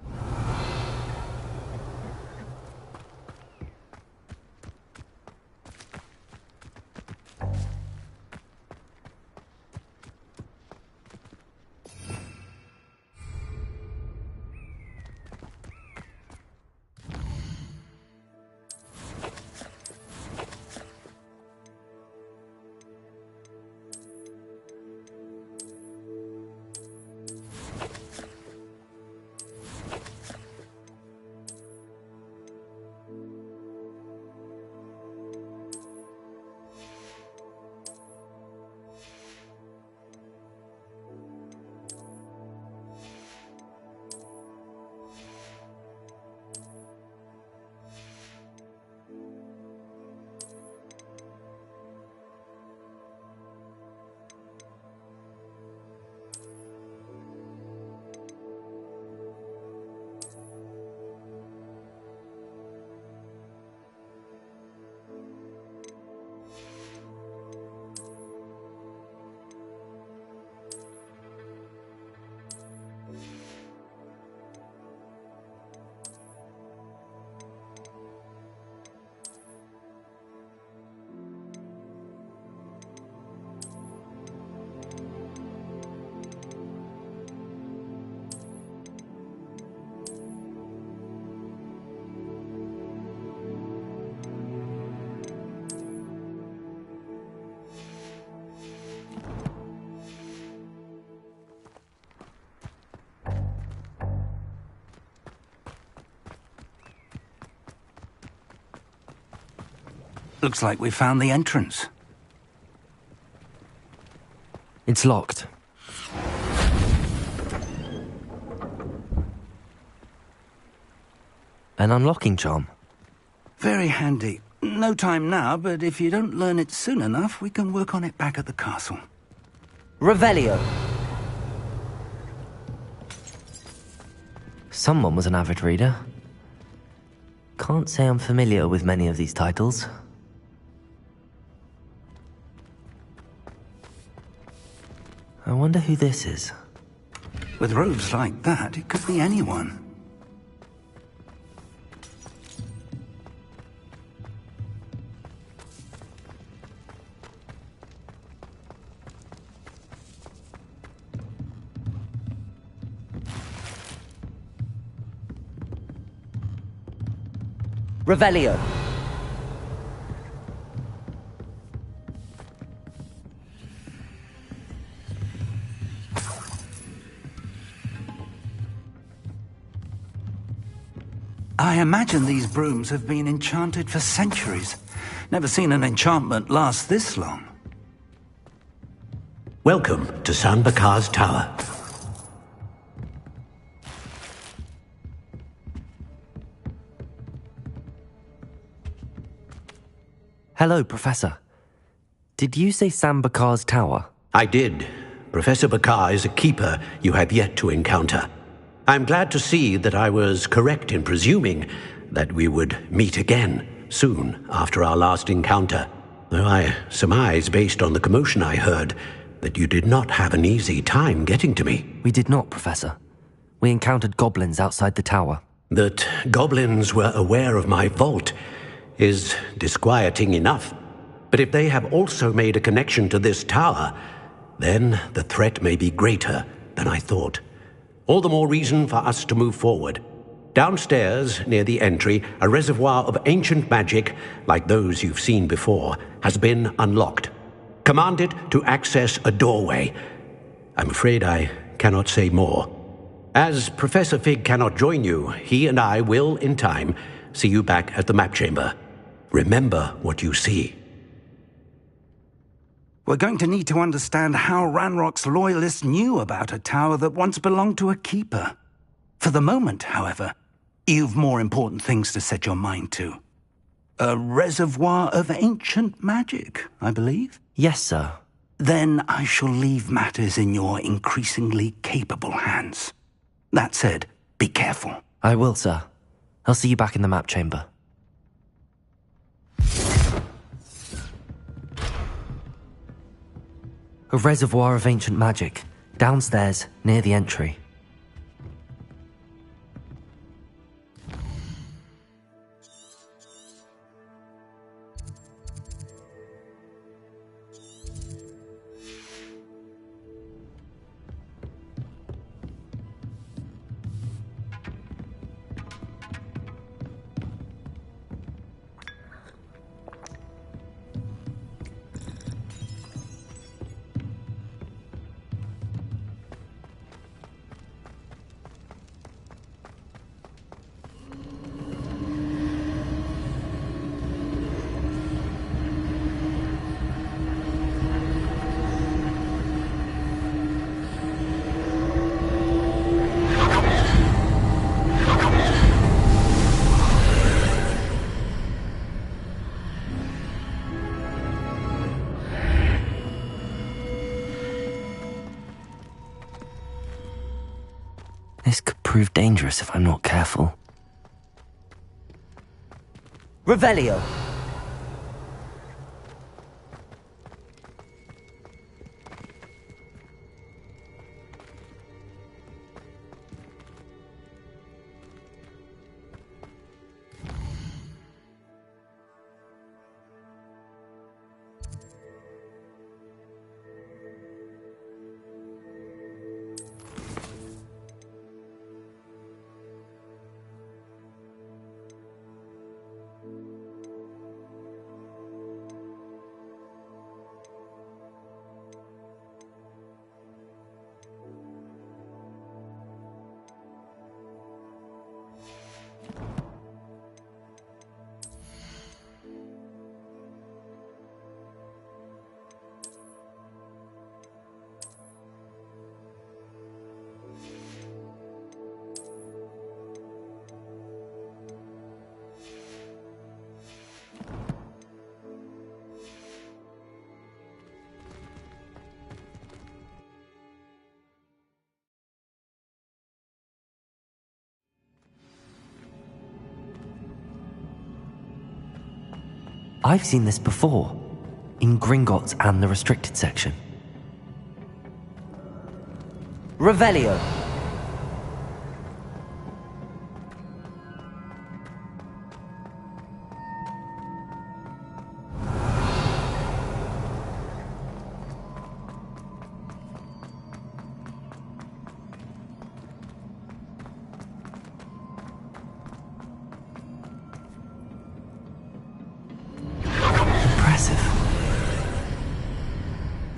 Looks like we found the entrance. It's locked. An unlocking charm. Very handy. No time now, but if you don't learn it soon enough, we can work on it back at the castle. Revelio. Someone was an avid reader. Can't say I'm familiar with many of these titles. I wonder who this is. With robes like that, it could be anyone. Revelio. I imagine these brooms have been enchanted for centuries. Never seen an enchantment last this long. Welcome to San Bakar's Tower. Hello, Professor. Did you say San Bakar's Tower? I did. Professor Bakar is a keeper you have yet to encounter. I'm glad to see that I was correct in presuming that we would meet again soon after our last encounter, though I surmise, based on the commotion I heard, that you did not have an easy time getting to me. We did not, Professor. We encountered goblins outside the tower. That goblins were aware of my vault is disquieting enough. But if they have also made a connection to this tower, then the threat may be greater than I thought. All the more reason for us to move forward. Downstairs, near the entry, a reservoir of ancient magic, like those you've seen before, has been unlocked. Command it to access a doorway. I'm afraid I cannot say more. As Professor Fig cannot join you, he and I will, in time, see you back at the map chamber. Remember what you see. We're going to need to understand how Ranrock's loyalists knew about a tower that once belonged to a keeper. For the moment, however, you've more important things to set your mind to. A reservoir of ancient magic, I believe? Yes, sir. then I shall leave matters in your increasingly capable hands. That said, be careful. I will, sir. I'll see you back in the map chamber. A reservoir of ancient magic, downstairs, near the entry. This could prove dangerous if I'm not careful. Revelio! I've seen this before, in Gringotts and the restricted section. Revelio!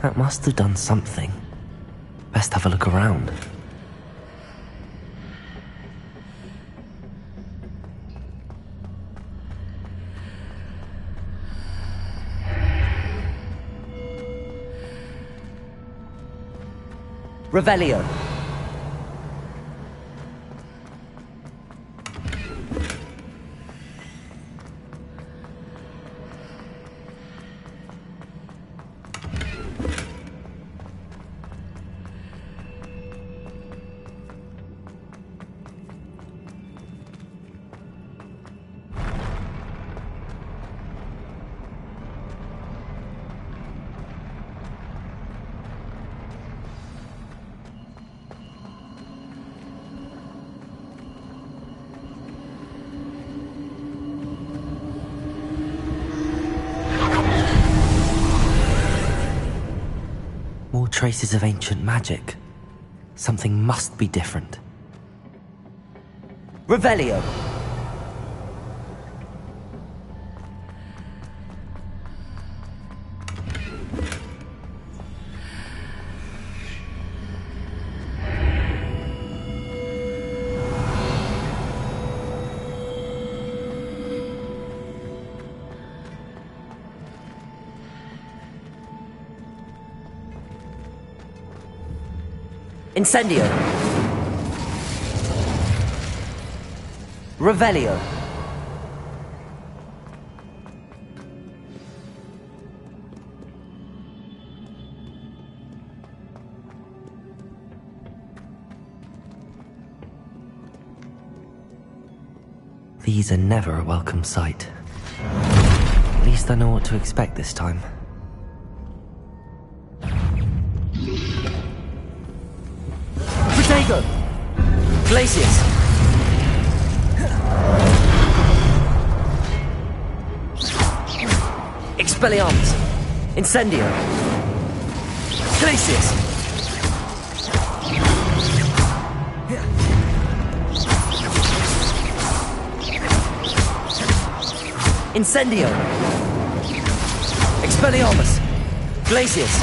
That must have done something. Best have a look around. Revelio. More traces of ancient magic. Something must be different. Revelio! Incendio. Revelio. These are never a welcome sight. At least I know what to expect this time. Protego! Glacius! Expelliarmus! Incendio! Glacius! Incendio! Expelliarmus! Glacius!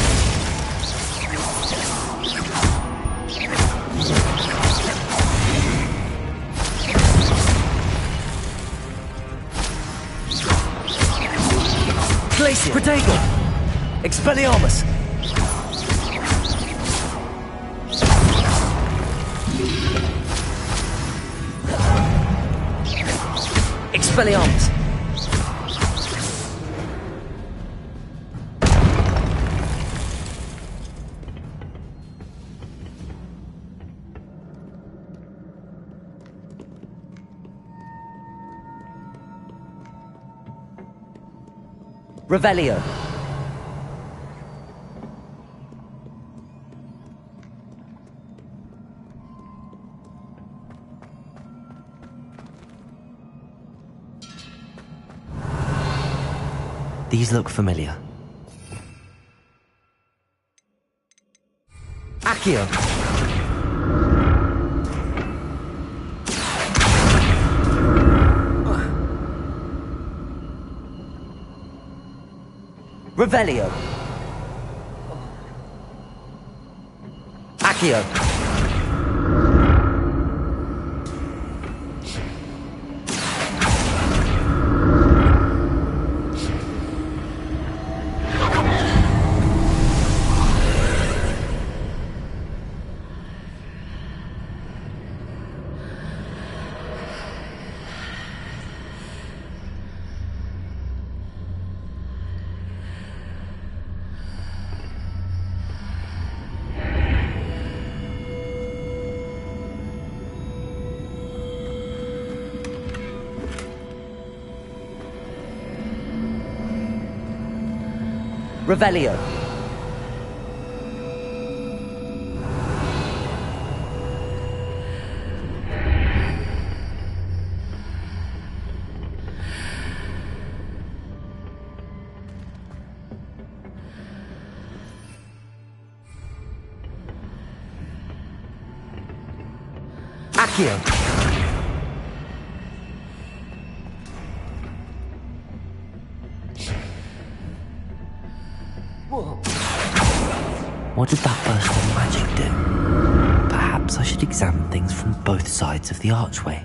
Glacius! Protego! Expelliarmus! Expelliarmus! Revelio. These look familiar. Accio. Revelio. Accio. Revelio. Accio. What did that burst of magic do? Perhaps I should examine things from both sides of the archway.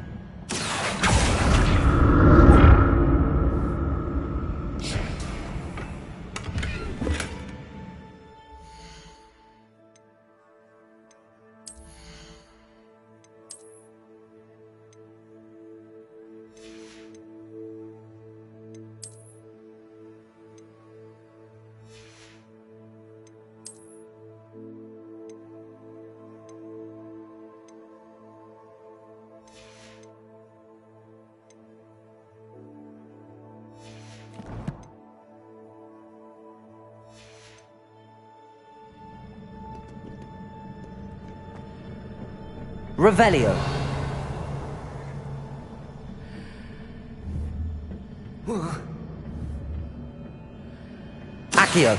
Revelio. Accio.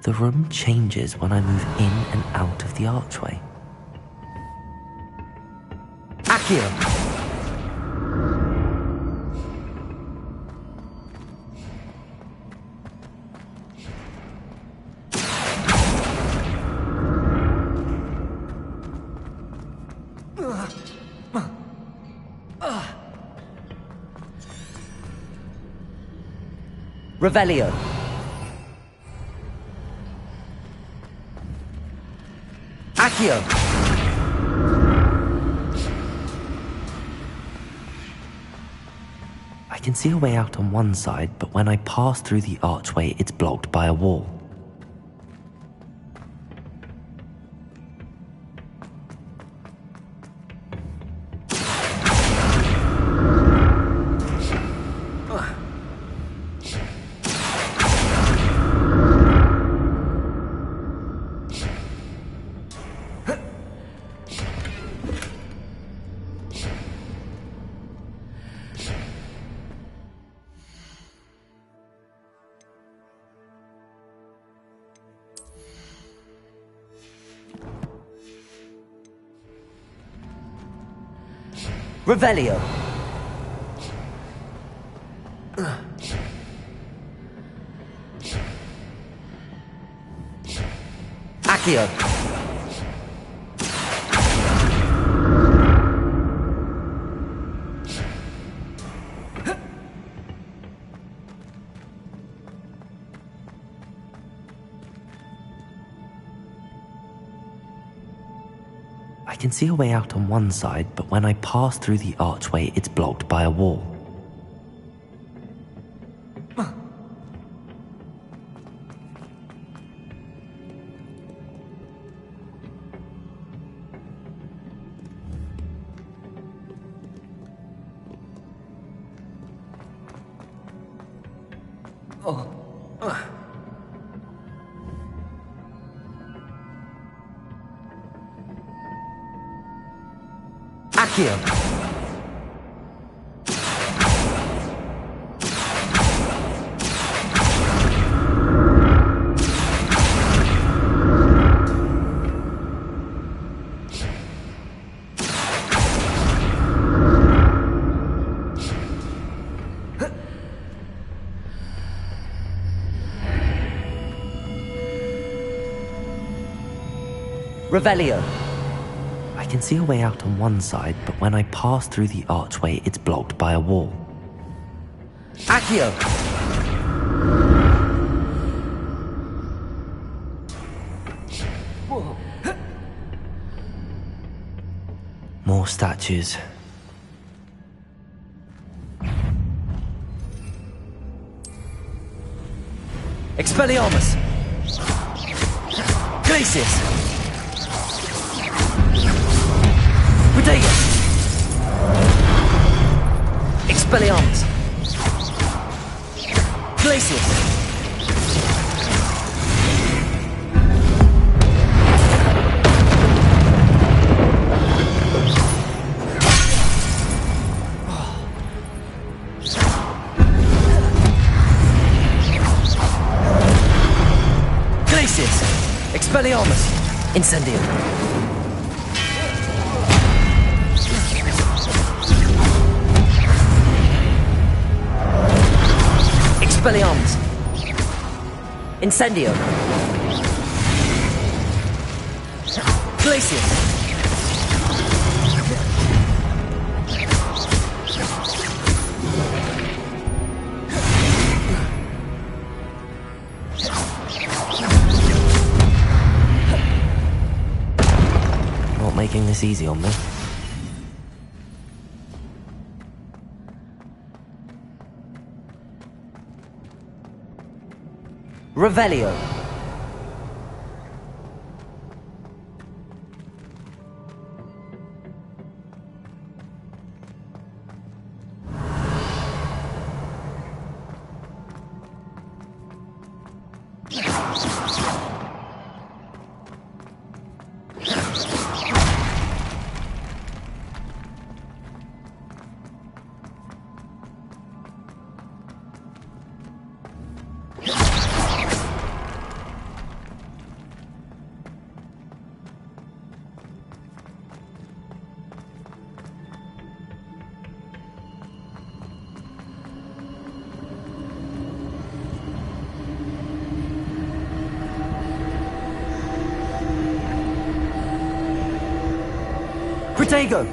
The room changes when I move in and out of the archway. Accio. Revelio. Accio. I can see a way out on one side, but when I pass through the archway, it's blocked by a wall. Revelio. Accio. I can see a way out on one side, but when I pass through the archway, it's blocked by a wall. Accio. Revelio. I can see a way out on one side, but when I pass through the archway, it's blocked by a wall. Accio! More statues. Expelliarmus! Glacius! Protego! Expelliarmus! Glacius! Glacius! Expelliarmus! Incendium! Expelliarmus! Incendio! Glacius! Not making this easy on me. Revelio. Protego!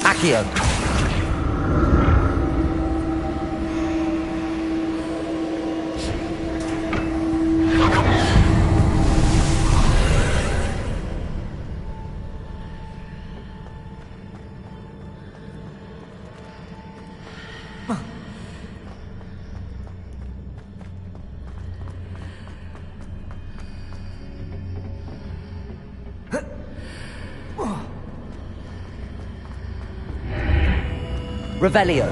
Accio! Revelio.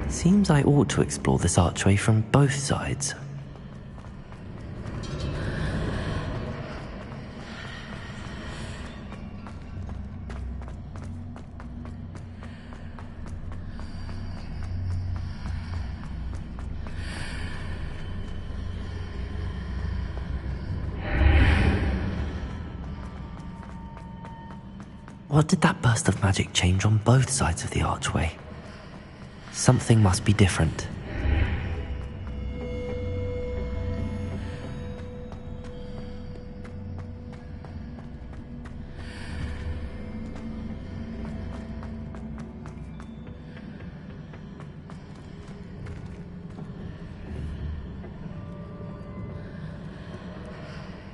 Seems I ought to explore this archway from both sides. What did that burst of magic change on both sides of the archway? Something must be different.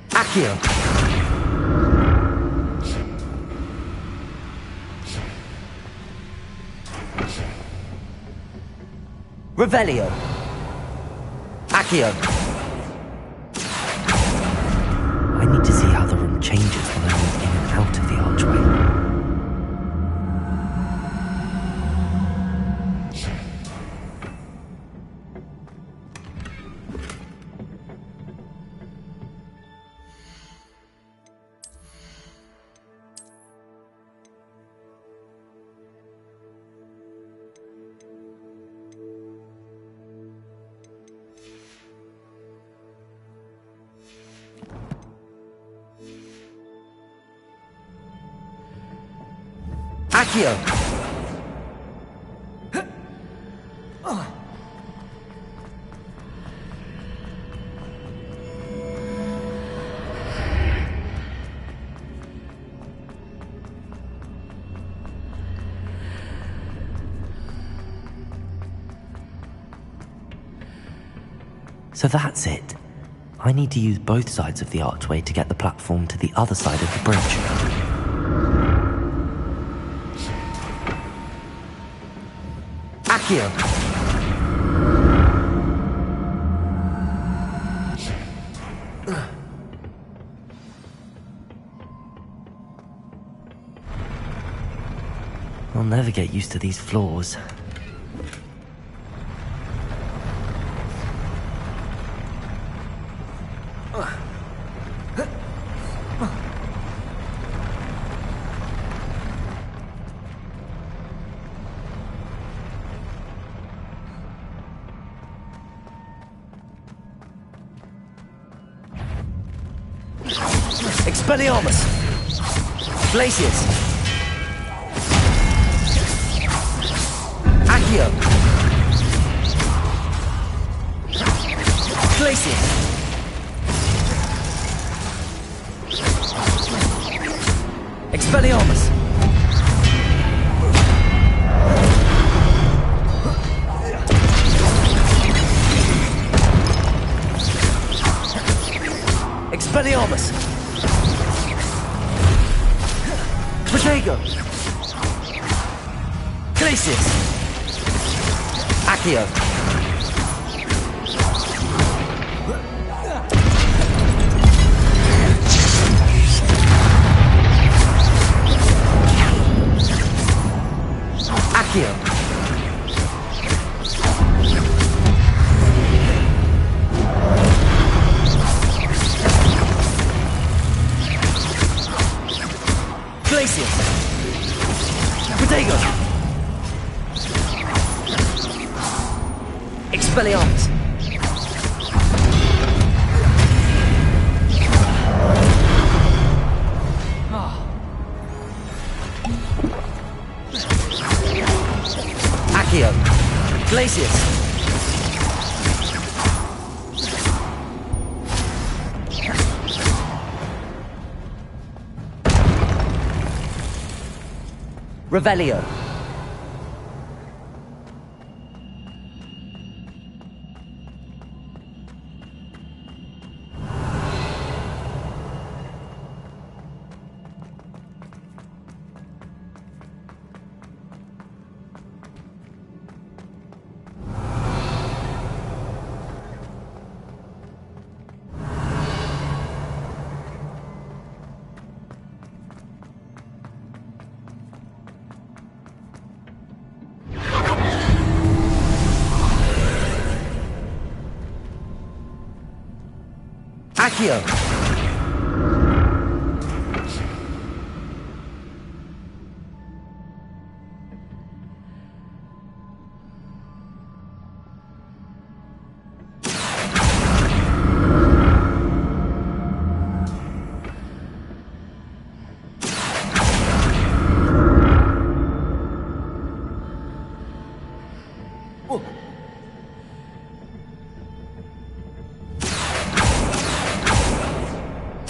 Accio! Revelio. Accio. I need to see how the room changes when I move in and out of the archway. Accio! So that's it. I need to use both sides of the archway to get the platform to the other side of the bridge. Accio! I'll never get used to these floors. Expelliarmus! Glacius! Accio! Glacius! Expelliarmus! Expelliarmus! Protego! Glacius! Accio! Accio! Glacius! Protego! Expelliarmus! Accio! Glacius! Revelio. Accio!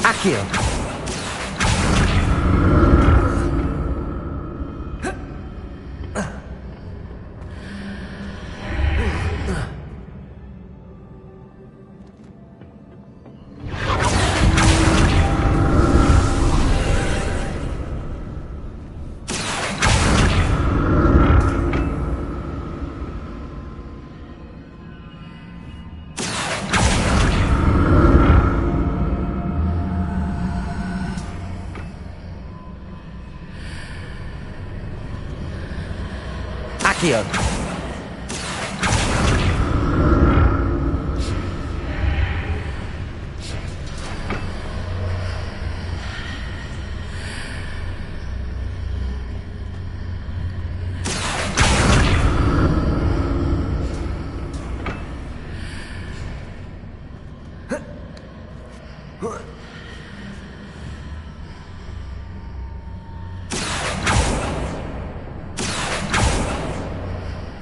Accio! Accio!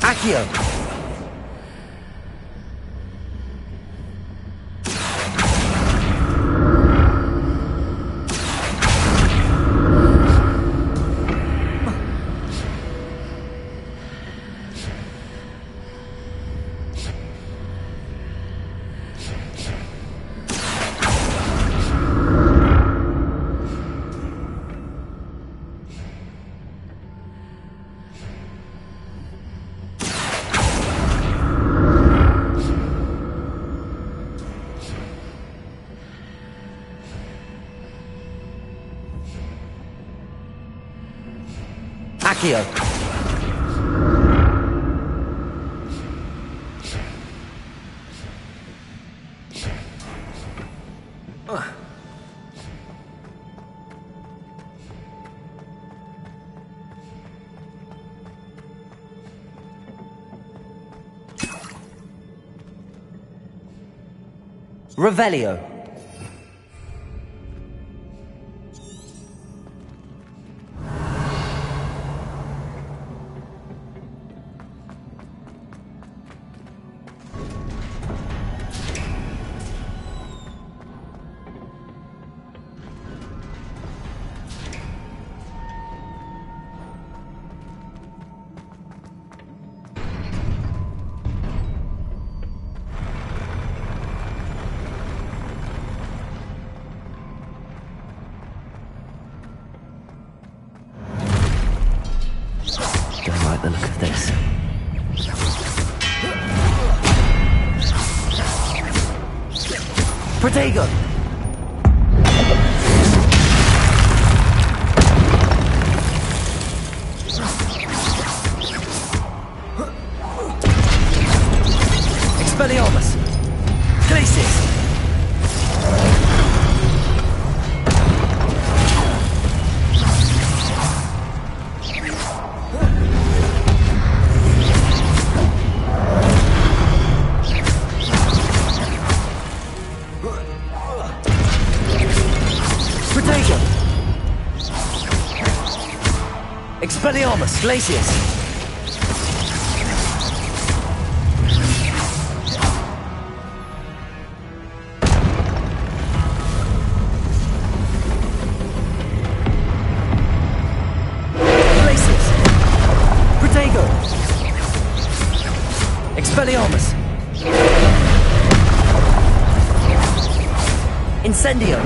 Accio! Accio! Revelio! Don't like the look of this. Protego! Expelliarmus! Glacius! Expelliarmus, Glacius! Glacius! Protego! Expelliarmus! Incendio!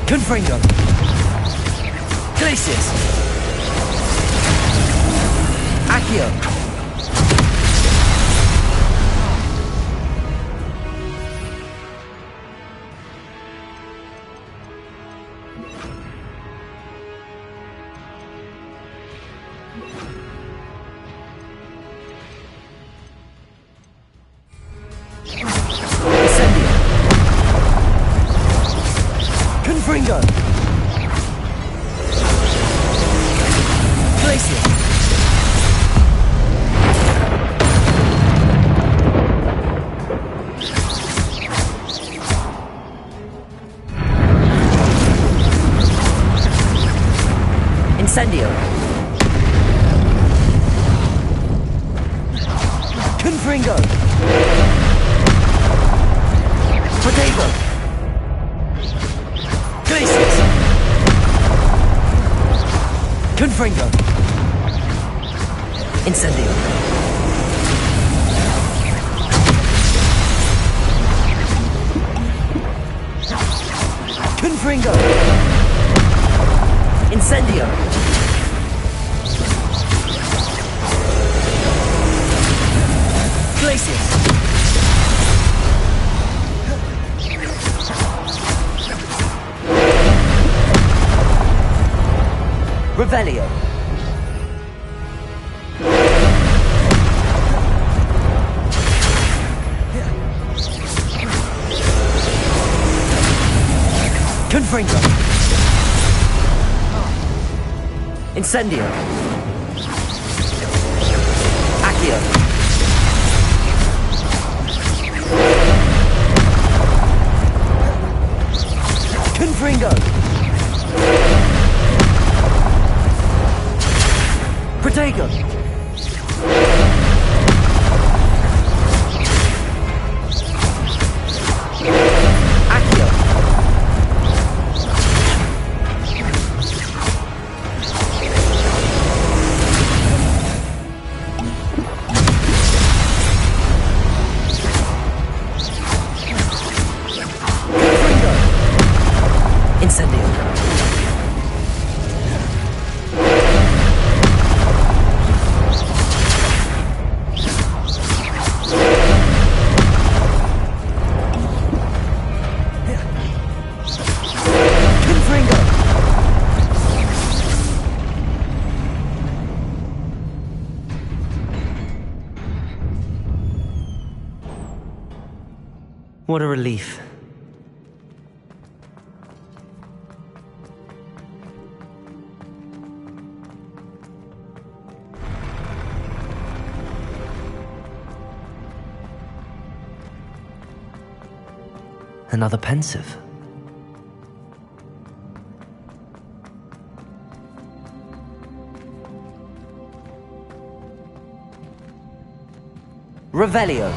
Confringo! Glacius! Accio! Incendio! Confringo! Glacier! Incendio! Confringo! Potato! Glaciers! Confringo! Incendio! Confringo! Incendio! Glaciers! Revelio! Confringo! Incendio! Accio! Confringo! Protego! Accio! Confringo! Incendio! Confringo! What a relief. Another pensive. Revelio.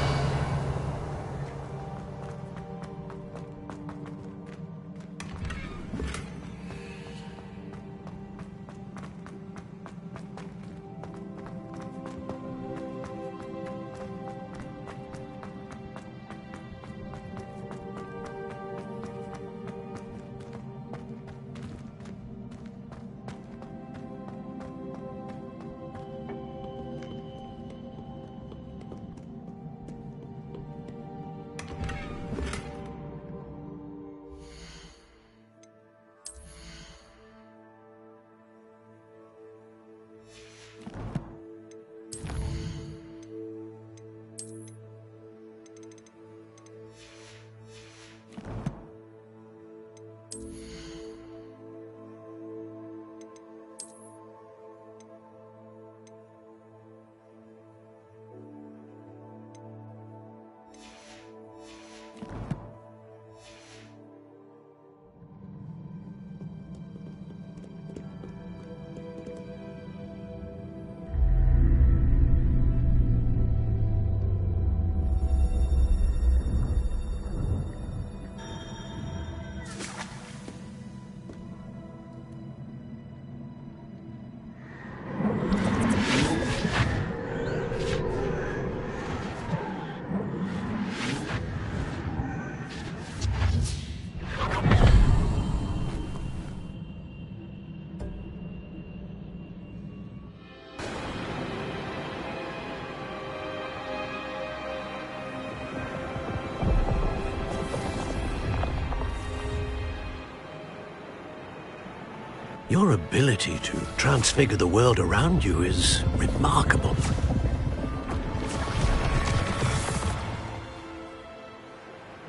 Your ability to transfigure the world around you is remarkable.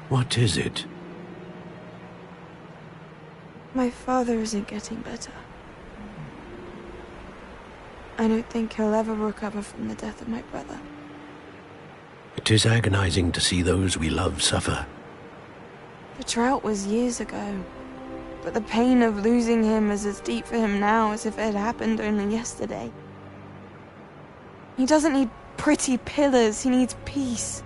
What is it? My father isn't getting better. I don't think he'll ever recover from the death of my brother. It is agonizing to see those we love suffer. The drought was years ago, but the pain of losing him is as deep for him now as if it had happened only yesterday. He doesn't need pretty pillars, he needs peace.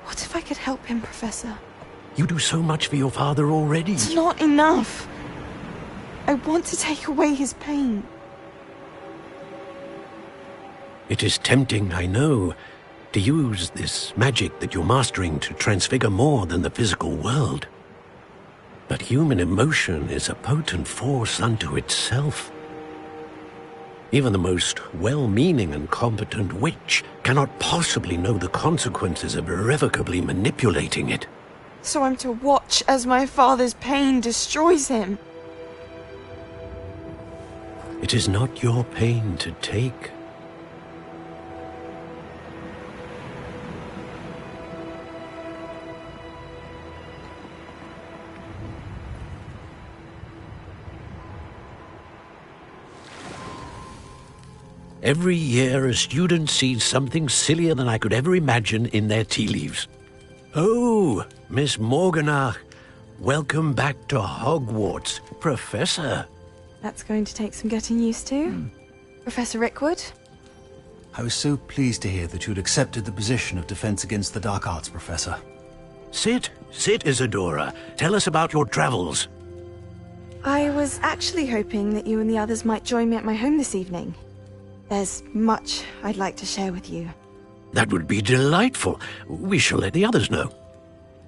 What if I could help him, Professor? You do so much for your father already. It's not enough. I want to take away his pain. It is tempting, I know, to use this magic that you're mastering to transfigure more than the physical world. But human emotion is a potent force unto itself. Even the most well-meaning and competent witch cannot possibly know the consequences of irrevocably manipulating it. So I'm to watch as my father's pain destroys him. It is not your pain to take. Every year, a student sees something sillier than I could ever imagine in their tea leaves. Oh, Miss Morganach, welcome back to Hogwarts, Professor. That's going to take some getting used to. Professor Rickwood? I was so pleased to hear that you'd accepted the position of Defense Against the Dark Arts, Professor. Sit, Isadora. Tell us about your travels. I was actually hoping that you and the others might join me at my home this evening. There's much I'd like to share with you. That would be delightful. We shall let the others know.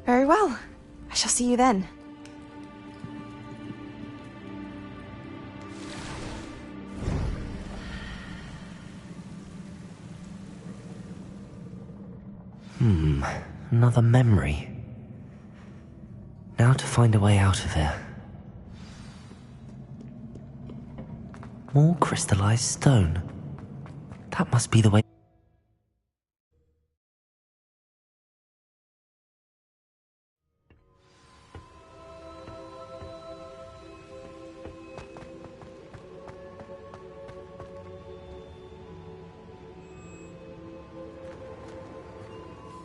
Very well. I shall see you then. Another memory. Now to find a way out of here. More crystallized stone. That must be the way.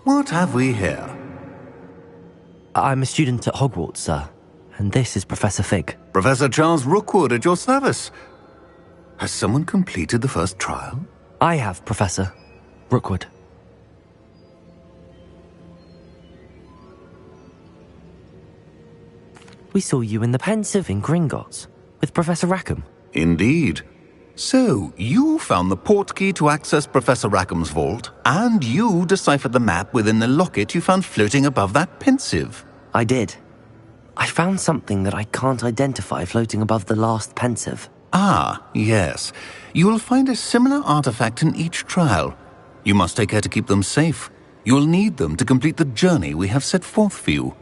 What have we here? I'm a student at Hogwarts, sir. And this is Professor Fig. Professor Charles Rookwood at your service. Has someone completed the first trial? I have, Professor Rookwood. We saw you in the Pensive in Gringotts with Professor Rackham. Indeed. So, you found the portkey to access Professor Rackham's vault, and you deciphered the map within the locket you found floating above that Pensive. I did. I found something that I can't identify floating above the last Pensive. Ah, yes. You will find a similar artifact in each trial. You must take care to keep them safe. You will need them to complete the journey we have set forth for you.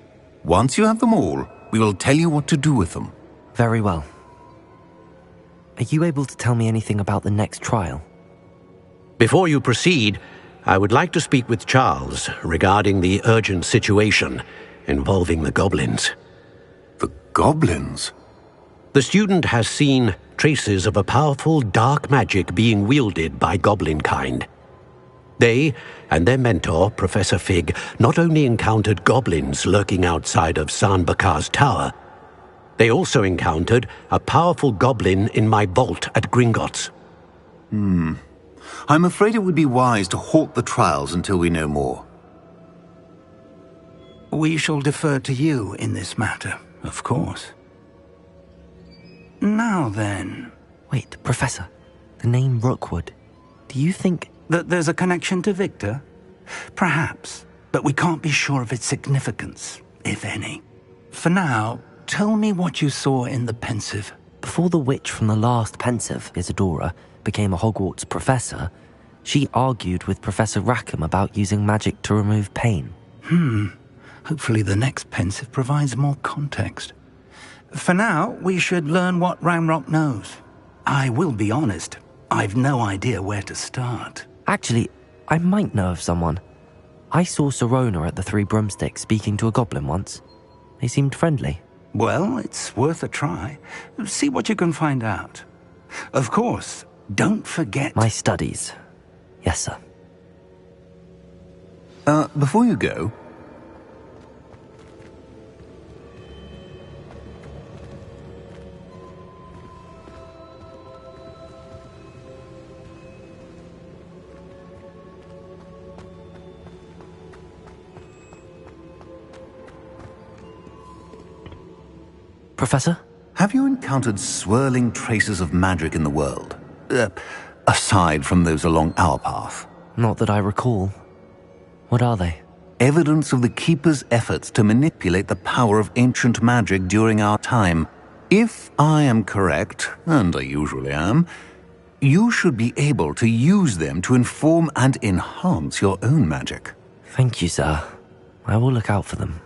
Once you have them all, we will tell you what to do with them. Very well. Are you able to tell me anything about the next trial? Before you proceed, I would like to speak with Charles regarding the urgent situation involving the goblins. The goblins? The student has seen traces of a powerful dark magic being wielded by goblin kind. They and their mentor, Professor Fig, not only encountered goblins lurking outside of Sanbakar's tower, they also encountered a powerful goblin in my vault at Gringotts. I'm afraid it would be wise to halt the trials until we know more. We shall defer to you in this matter, of course. Now then... Wait, Professor. The name Rookwood. Do you think... that there's a connection to Victor? Perhaps, but we can't be sure of its significance, if any. For now, tell me what you saw in the Pensive. Before the witch from the last Pensive, Isadora, became a Hogwarts professor, she argued with Professor Rackham about using magic to remove pain. Hopefully the next Pensive provides more context. For now, we should learn what Ranrock knows. I will be honest, I've no idea where to start. Actually, I might know of someone. I saw Sirona at the Three Broomsticks speaking to a goblin once. They seemed friendly. Well, it's worth a try. See what you can find out. Of course, don't forget... My studies. Yes, sir. Before you go... Professor? Have you encountered swirling traces of magic in the world? Aside from those along our path? Not that I recall. What are they? Evidence of the Keeper's efforts to manipulate the power of ancient magic during our time. If I am correct, and I usually am, you should be able to use them to inform and enhance your own magic. Thank you, sir. I will look out for them.